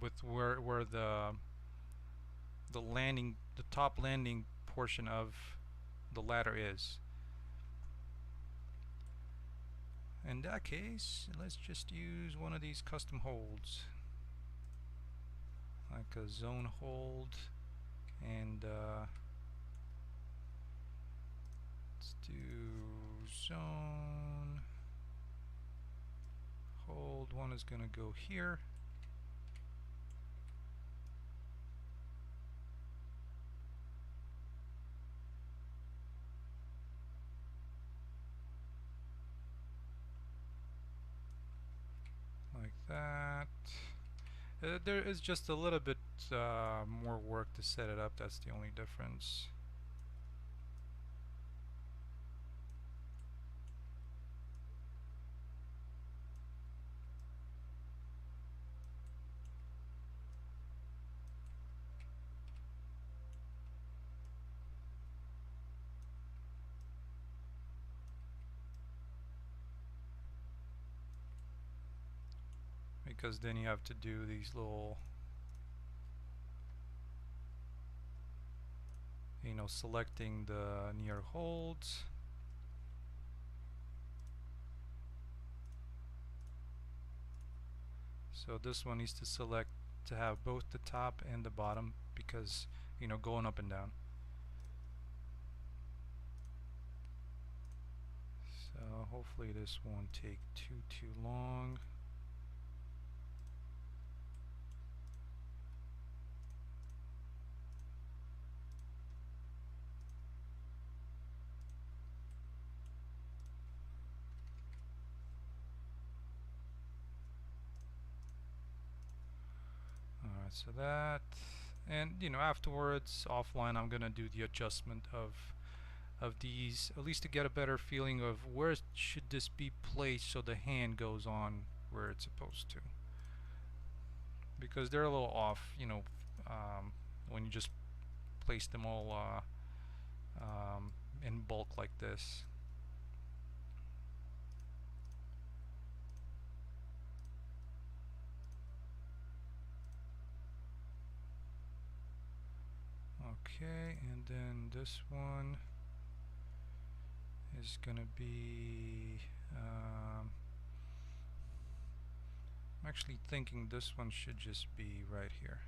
with where the top landing portion of the ladder is. In that case, let's just use one of these custom holds, like a zone hold, and let's do zone hold. One is gonna go here. Like that. There is just a little bit more work to set it up. That's the only difference. Because then you have to do these little, selecting the near holds. So this one needs to select to have both the top and the bottom because, going up and down. So hopefully this won't take too long. Alright, so that, and you know, afterwards offline I'm gonna do the adjustment of these, at least to get a better feeling of where should this be placed so the hand goes on where it's supposed to, because they're a little off, you know, when you just place them all in bulk like this. Okay, and then this one is gonna be I'm actually thinking this one should just be right here.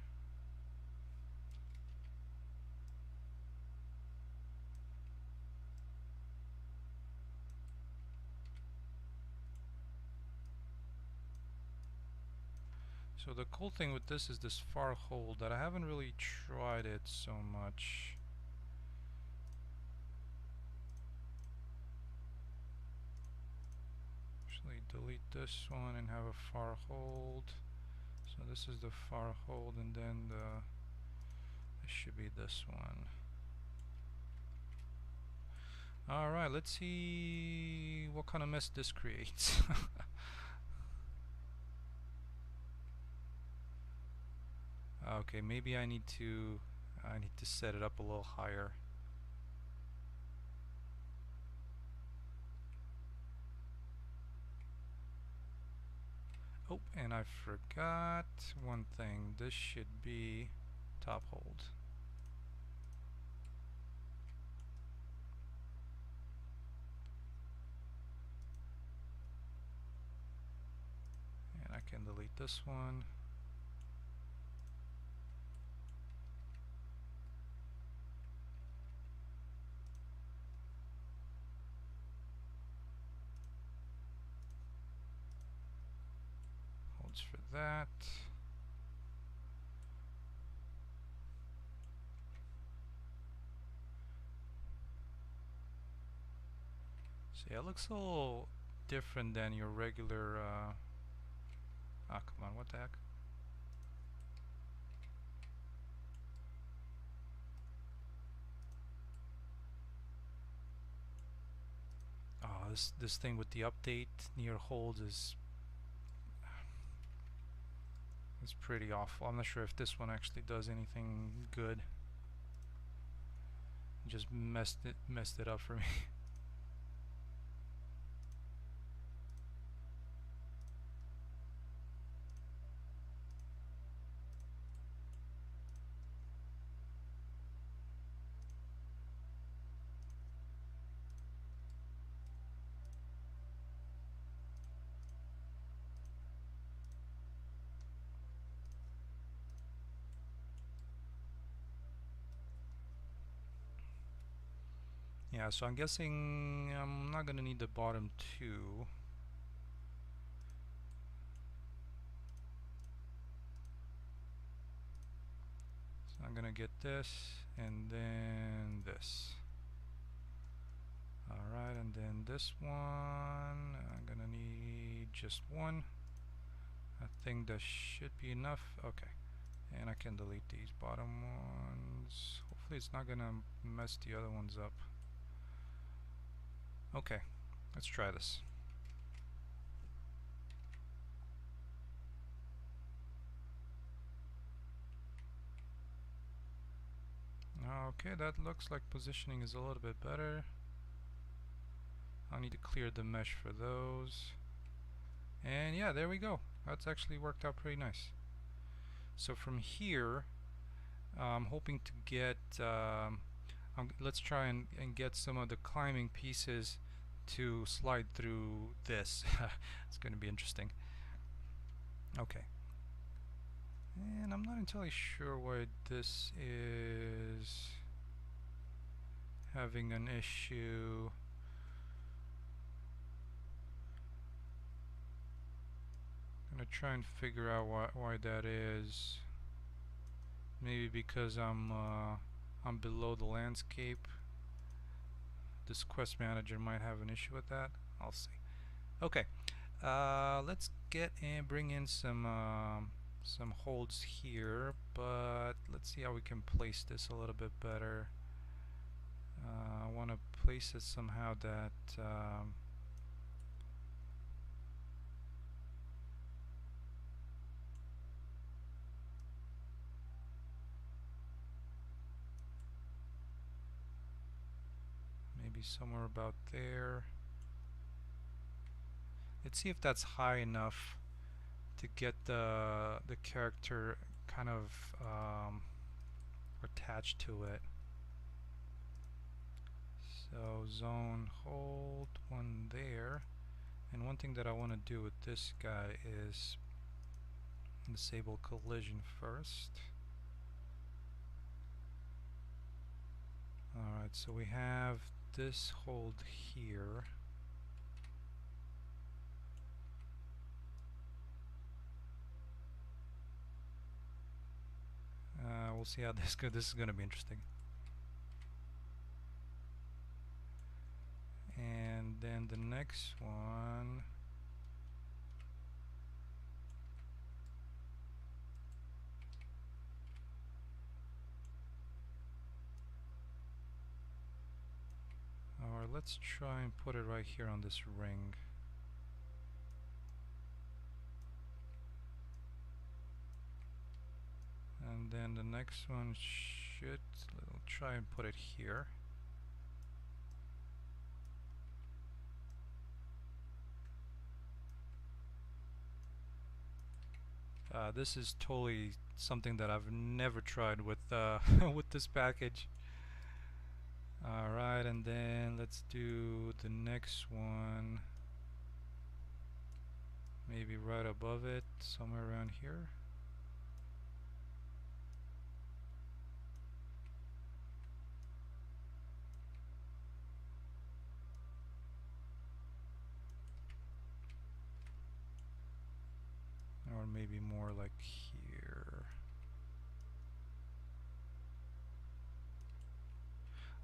So the cool thing with this is this far hold that I haven't really tried it so much. Actually delete this one and have a far hold. So this is the far hold, and then this should be this one. Alright, let's see what kind of mess this creates. Okay, maybe I need to set it up a little higher. Oh, and I forgot one thing. This should be top hold. And I can delete this one. Holds for that. So yeah, it looks a little different than your regular ah, come on, what the heck? Oh, this thing with the update near holds is pretty awful. I'm not sure if this one actually does anything good. Just messed it up for me. Yeah, so I'm guessing I'm not gonna need the bottom two. So I'm gonna get this and then this. Alright, and then this one I'm gonna need just one. I think that should be enough. Okay, and I can delete these bottom ones. Hopefully it's not gonna mess the other ones up. Okay, let's try this. Okay, that looks like positioning is a little bit better. I'll need to clear the mesh for those. And yeah, there we go. That's actually worked out pretty nice. So from here, I'm hoping to get, let's try and get some of the climbing pieces to slide through this. It's going to be interesting. Okay. And I'm not entirely sure why this is having an issue. gonna try and figure out why that is. Maybe because I'm below the landscape. This quest manager might have an issue with that. I'll see. Okay, let's get and bring in some holds here, but let's see how we can place this a little bit better. I want to place it somehow that maybe somewhere about there. Let's see if that's high enough to get the character kind of attached to it. So zone hold one there, and one thing that I want to do with this guy is disable collision first. Alright, so we have this hold here. We'll see how this goes. This is going to be interesting. And then the next one, or let's try and put it right here on this ring. And then the next one should, we'll try and put it here. This is totally something that I've never tried with with this package. Alright, and then let's do the next one. Maybe right above it, somewhere around here. Or maybe more like here.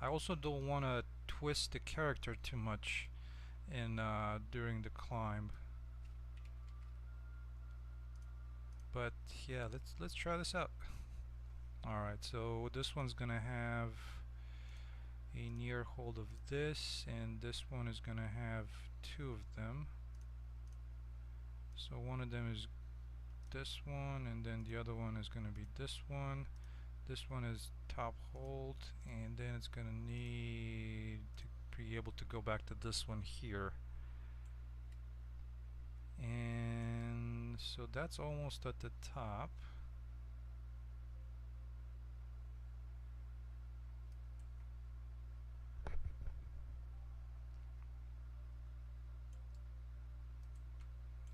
I also don't want to twist the character too much in during the climb. But yeah, let's try this out. Alright, so this one's gonna have a near hold of this, and this one is gonna have two of them. So one of them is this one, and then the other one is gonna be this one. This one is top hold, and then it's gonna need to be able to go back to this one here. And so that's almost at the top.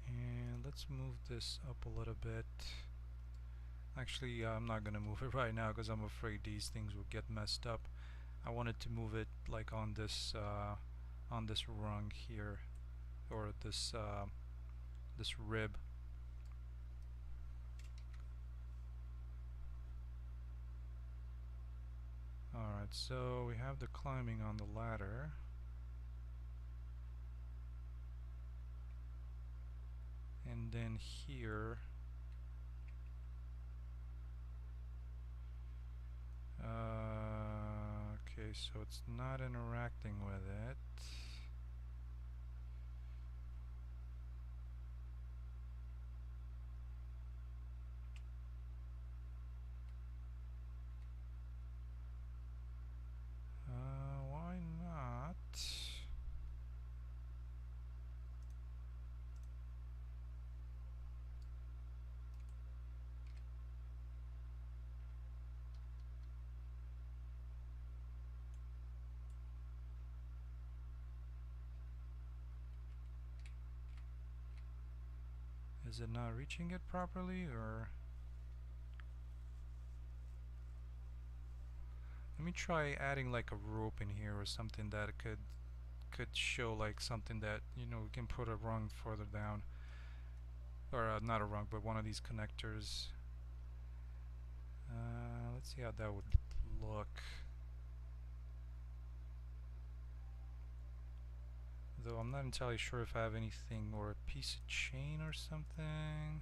And let's move this up a little bit. Actually, I'm not gonna move it right now because I'm afraid these things will get messed up. I wanted to move it like on this rung here, or this this rib. Alright, so we have the climbing on the ladder. And then here, okay, so it's not interacting with it. Why not? Is it not reaching it properly, or? Let me try adding like a rope in here or something that could show like something that, you know, we can put a rung further down. or not a rung, but one of these connectors. Let's see how that would look. Though I'm not entirely sure if I have anything, or a piece of chain or something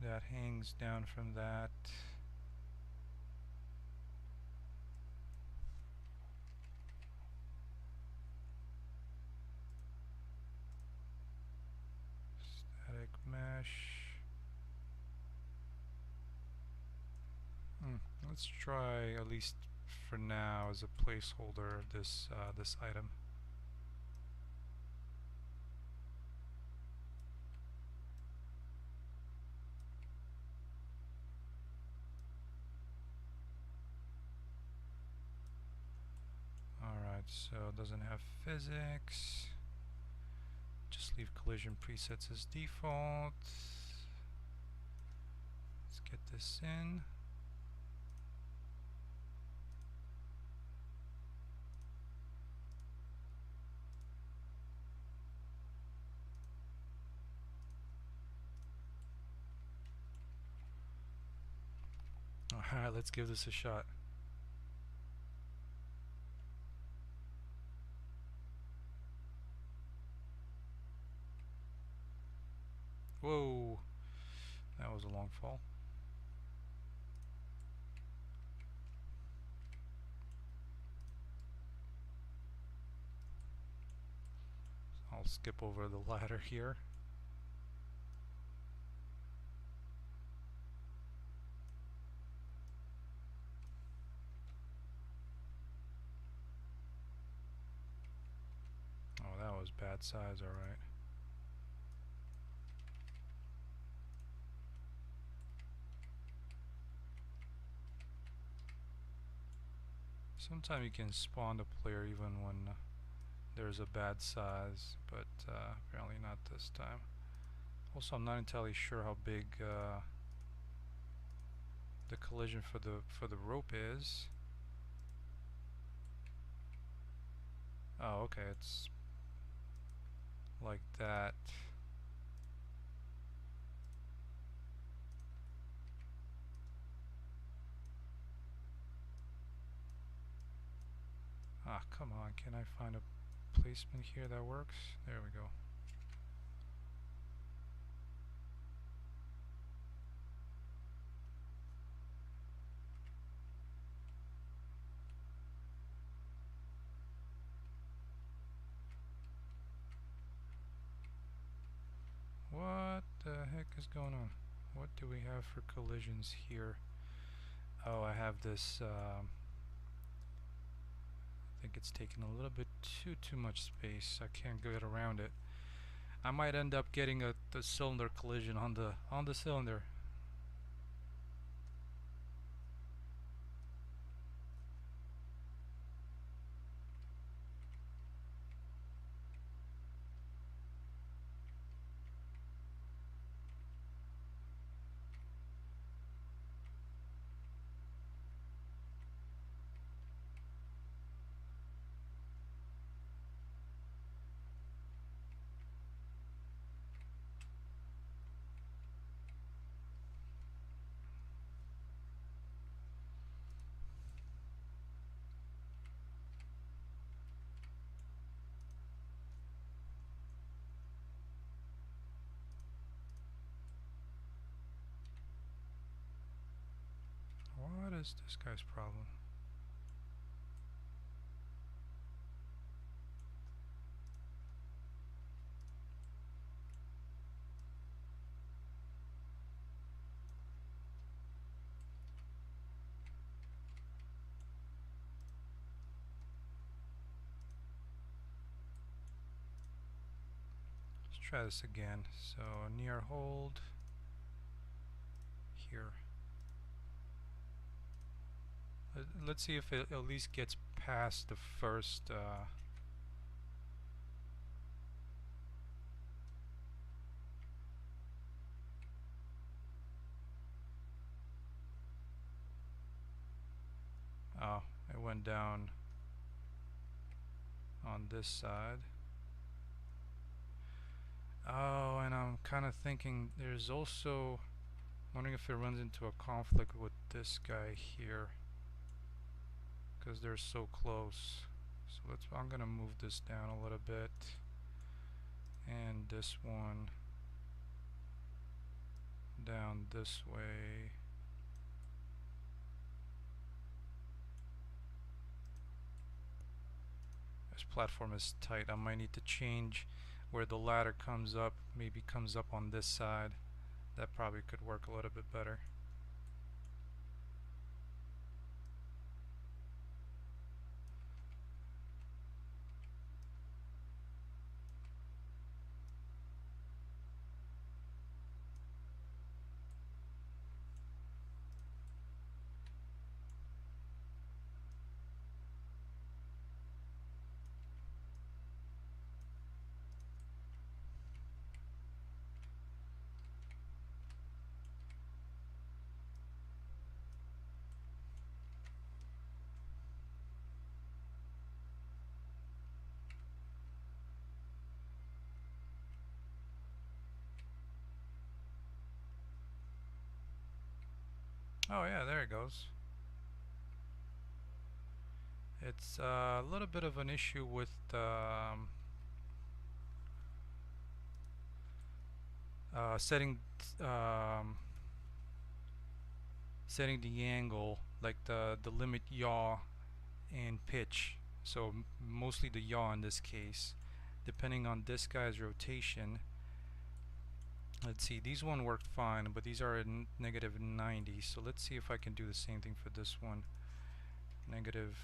that hangs down from that. Static mesh. Let's try, at least for now, as a placeholder, this item. Alright, so it doesn't have physics. Just leave collision presets as default. Let's get this in. Alright, let's give this a shot. Whoa, that was a long fall. I'll skip over the ladder here. Oh, that was bad size, alright. Sometimes you can spawn the player even when there's a bad size, but apparently not this time. Also, I'm not entirely sure how big the collision for the rope is. Oh, okay, it's like that. Ah, come on, can I find a placement here that works? There we go. What the heck is going on? What do we have for collisions here? Oh, I have this, I think it's taking a little bit too much space. I can't get around it. I might end up getting a cylinder collision on the cylinder. What is this guy's problem? Let's try this again. So near hold here. Let's see if it at least gets past the first oh, it went down on this side. kind of thinking there's also wondering if it runs into a conflict with this guy here because they're so close. So I'm gonna move this down a little bit, and this one down this way. This platform is tight. I might need to change where the ladder comes up. Maybe comes up on this side. That probably could work a little bit better. Oh yeah, there it goes. It's a little bit of an issue with setting setting the angle, like the limit yaw and pitch. So mostly the yaw in this case, depending on this guy's rotation. Let's see, these one worked fine, but these are at negative 90. So let's see if I can do the same thing for this one. Negative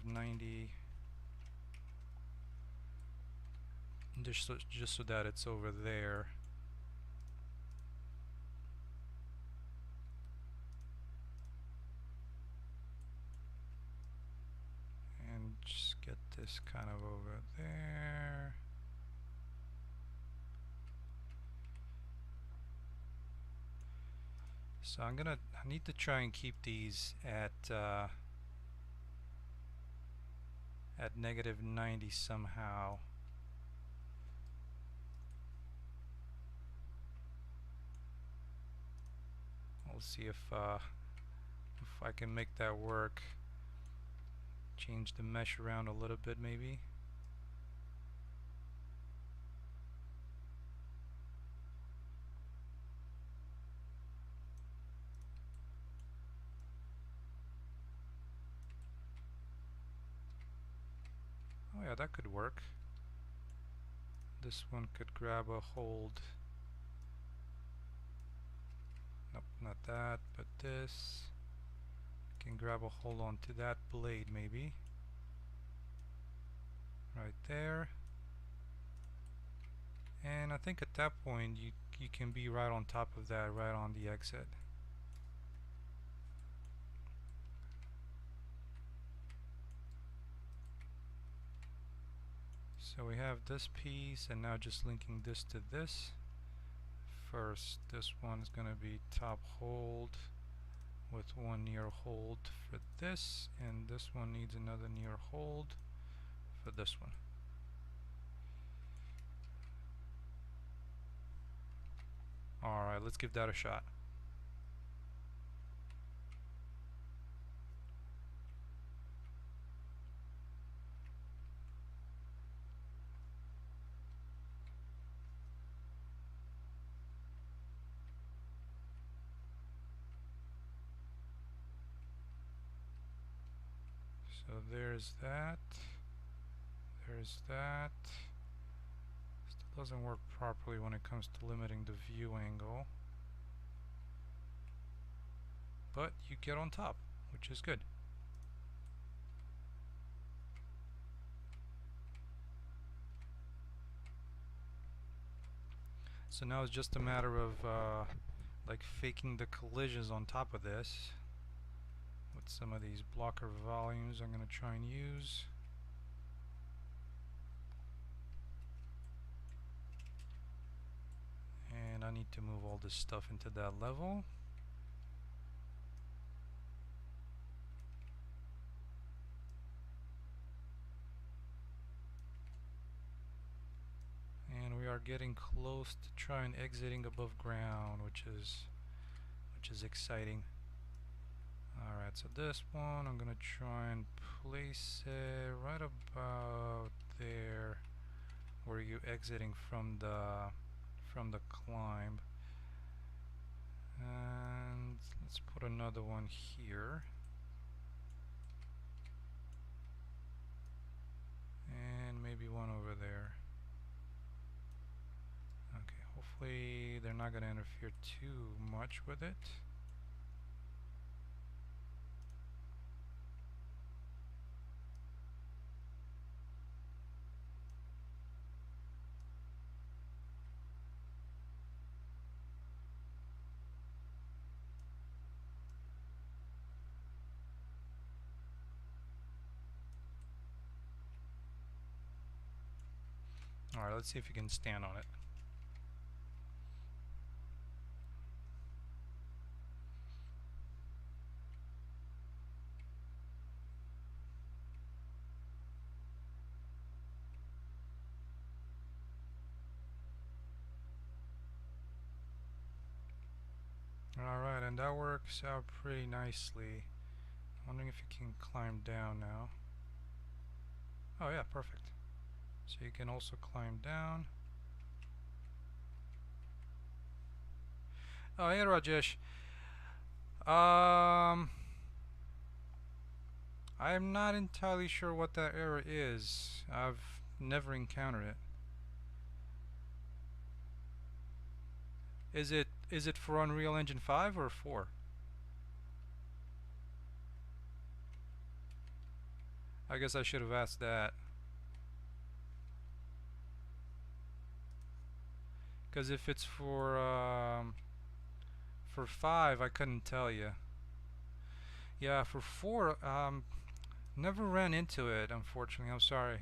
90. Just so that it's over there. And just get this kind of over there. So I need to try and keep these at negative 90 somehow. We'll see if I can make that work. Change the mesh around a little bit maybe. Oh yeah, that could work. This one could grab a hold. Nope, not that, but this can grab a hold onto that blade maybe. Right there. And I think at that point you can be right on top of that, right on the exit. So we have this piece, and now just linking this to this. First, this one is going to be top hold with one near hold for this, and this one needs another near hold for this one. Alright, let's give that a shot. So there's that. There's that. Still doesn't work properly when it comes to limiting the view angle. But you get on top, which is good. So now it's just a matter of like faking the collisions on top of this with some of these blocker volumes I'm going to try and use. And I need to move all this stuff into that level. are getting close to trying exiting above ground, which is exciting. Alright, so this one I'm gonna try and place it right about there where you exiting from the climb. And let's put another one here. And maybe one over there. Okay, hopefully they're not gonna interfere too much with it. Alright, let's see if you can stand on it. Alright, and that works out pretty nicely. Wondering if you can climb down now. Oh yeah, perfect. So you can also climb down. Oh hey Rajesh. I'm not entirely sure what that error is. I've never encountered it. Is it for Unreal Engine 5 or 4? I guess I should have asked that. Because if it's for 5, I couldn't tell you. Yeah, for 4, never ran into it, unfortunately. I'm sorry.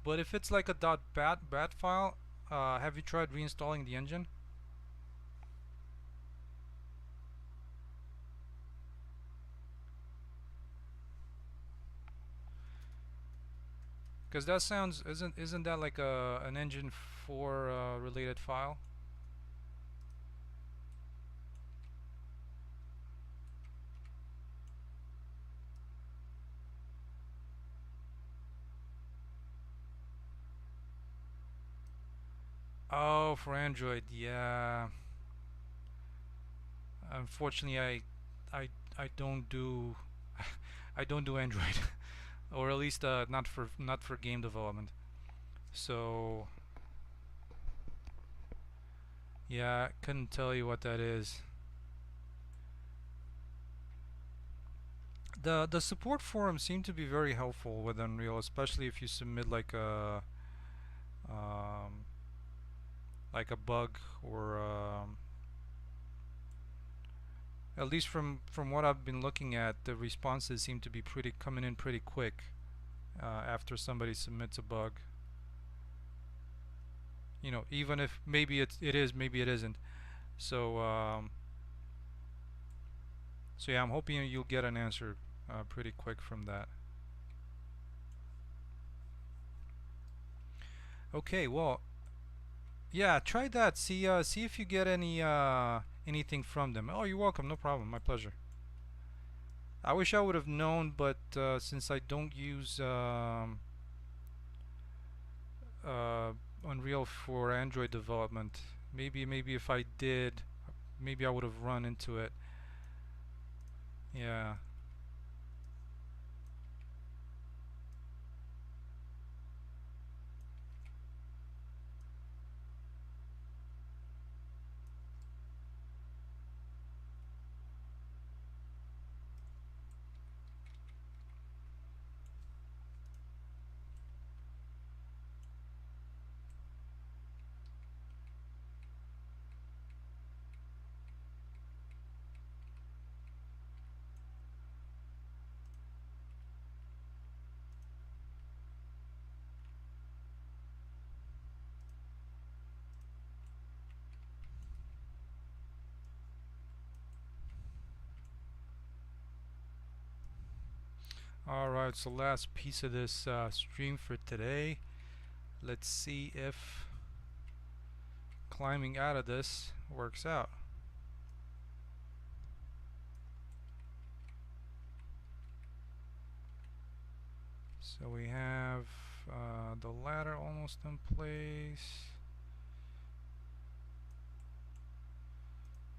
But if it's like a .bat file, have you tried reinstalling the engine? Because that sounds isn't that like an engine 4 related file? Oh, for Android, yeah. Unfortunately, I, I don't do, I don't do Android, or at least not for game development. So yeah, couldn't tell you what that is. The support forums seem to be very helpful with Unreal, especially if you submit um, like a bug or at least from what I've been looking at, the responses seem to be pretty coming in pretty quick after somebody submits a bug. You know, even if maybe it is, maybe it isn't. So so yeah, I'm hoping you'll get an answer pretty quick from that. Okay, well, yeah, try that. See if you get anything from them. Oh, you're welcome. No problem. My pleasure. I wish I would have known, but since I don't use uh, Unreal for Android development, maybe if I did, maybe I would have run into it. Yeah. Alright, so last piece of this stream for today. Let's see if climbing out of this works out. So we have the ladder almost in place.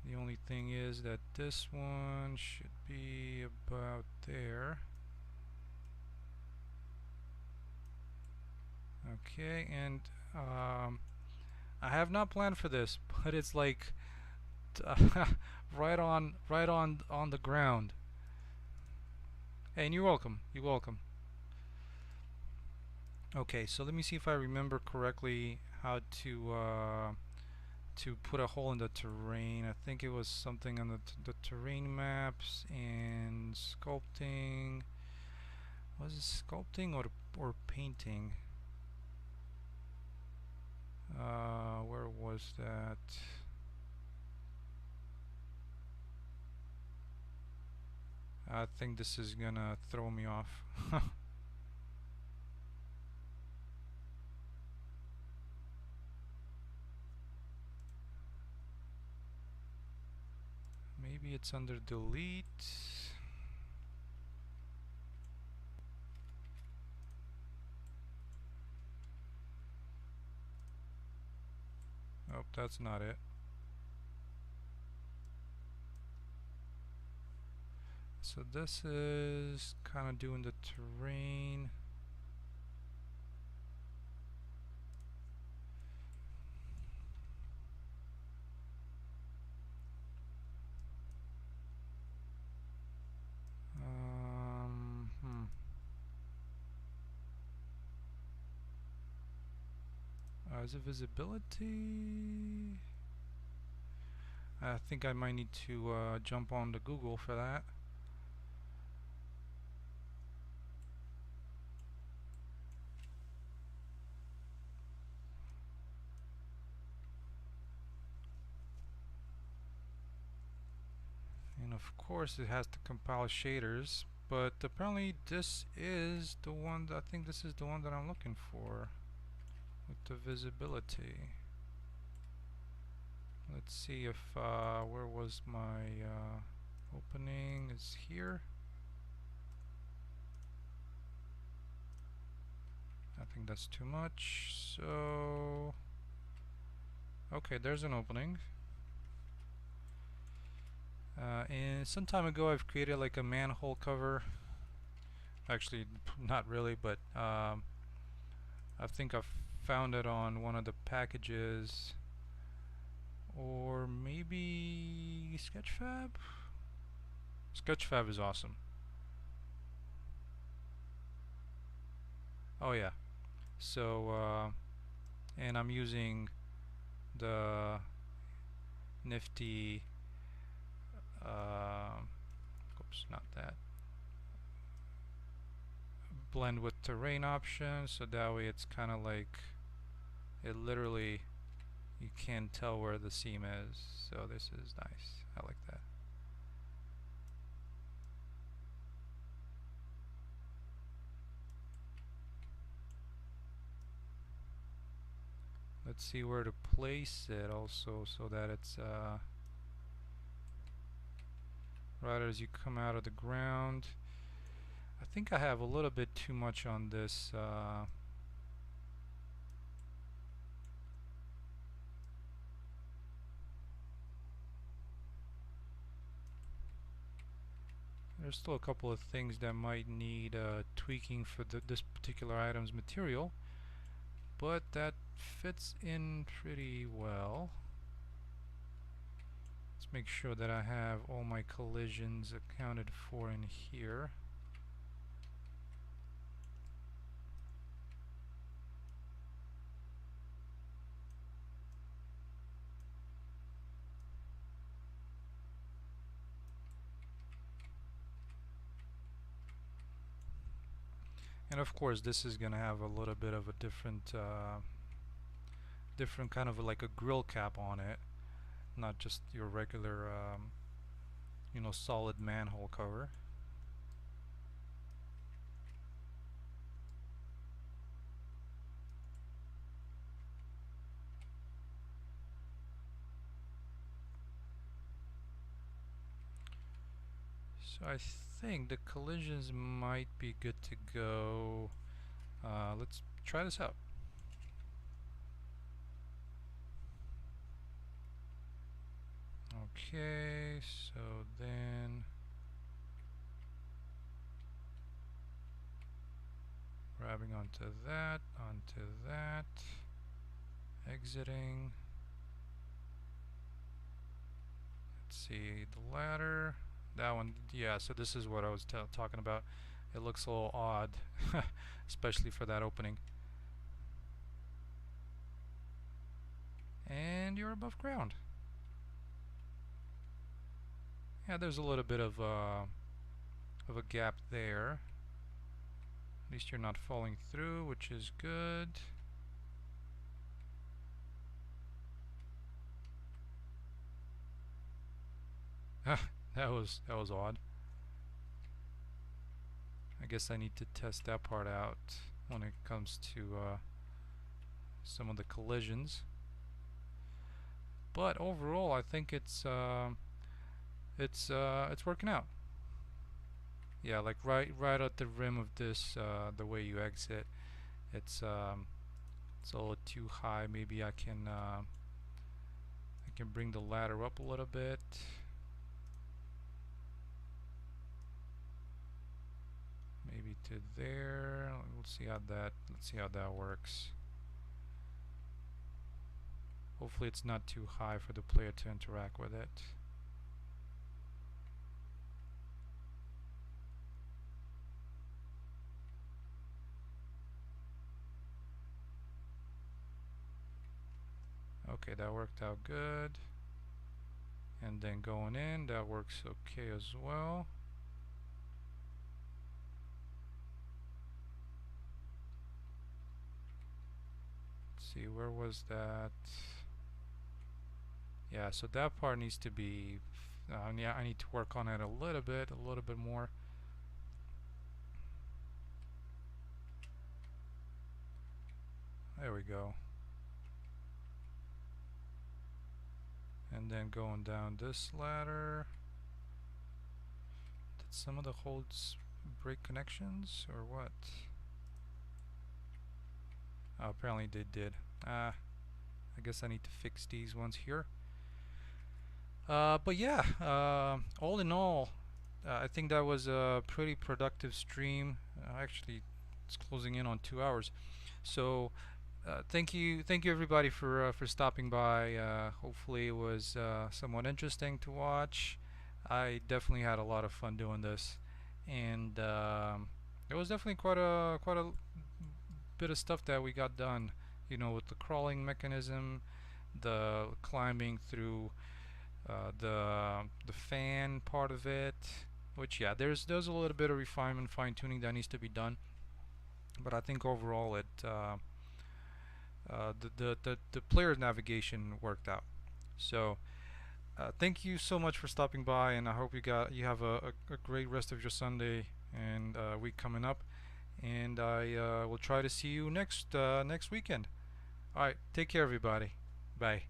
The only thing is that this one should be about there. Okay, and I have not planned for this, but it's like right on the ground. Hey, and you're welcome. You're welcome. Okay, so let me see if I remember correctly how to put a hole in the terrain. I think it was something on the terrain maps and sculpting. Was it sculpting or painting? Where was that? I think this is gonna throw me off. Maybe it's under delete. Oh, that's not it. So this is kind of doing the terrain. Is it visibility? I think I might need to jump on to Google for that. And of course it has to compile shaders, but apparently this is the one I think this is the one that I'm looking for with the visibility. Let's see if where was my opening is here. I think that's too much. So okay, there's an opening. And some time ago I've created like a manhole cover. Actually, not really, but I think I've found it on one of the packages, or maybe Sketchfab. Sketchfab is awesome. Oh yeah. So and I'm using the nifty oops, not that, blend with terrain option, so that way it's kind of like it literally you can't tell where the seam is. So this is nice. I like that. Let's see where to place it also, so that it's right as you come out of the ground. I think I have a little bit too much on this there's still a couple of things that might need tweaking for this particular item's material, but that fits in pretty well. Let's make sure that I have all my collisions accounted for in here. And of course this is gonna have a little bit of a different different kind of like a grill cap on it, not just your regular you know, solid manhole cover. So I think the collisions might be good to go. Let's try this out. Okay, so then grabbing onto that, exiting. Let's see, the ladder. That one, yeah, so this is what I was talking about. It looks a little odd, especially for that opening. And you're above ground. Yeah, there's a little bit of a gap there. At least you're not falling through, which is good. that was odd. I guess I need to test that part out when it comes to some of the collisions. But overall, I think it's working out. Yeah, like right at the rim of this, the way you exit, it's a little too high. Maybe I can bring the ladder up a little bit. Maybe to there. Let's see how that works. Hopefully it's not too high for the player to interact with it. Okay, that worked out good. And then going in, that works okay as well. Let's see, where was that? Yeah, so that part needs to be, yeah, I need to work on it a little bit more. There we go. And then going down this ladder. Did some of the holds break connections or what? Oh, apparently they did. I guess I need to fix these ones here. But yeah, all in all, I think that was a pretty productive stream. Actually, it's closing in on 2 hours. So thank you everybody for stopping by. Hopefully it was somewhat interesting to watch. I definitely had a lot of fun doing this, and it was definitely quite a bit of stuff that we got done. You know, with the crawling mechanism, the climbing through the fan part of it. Which, yeah, there's a little bit of refinement, fine tuning that needs to be done. But I think overall it the player's navigation worked out. So thank you so much for stopping by, and I hope you have a great rest of your Sunday and week coming up. And I will try to see you next weekend. All right, take care, everybody. Bye.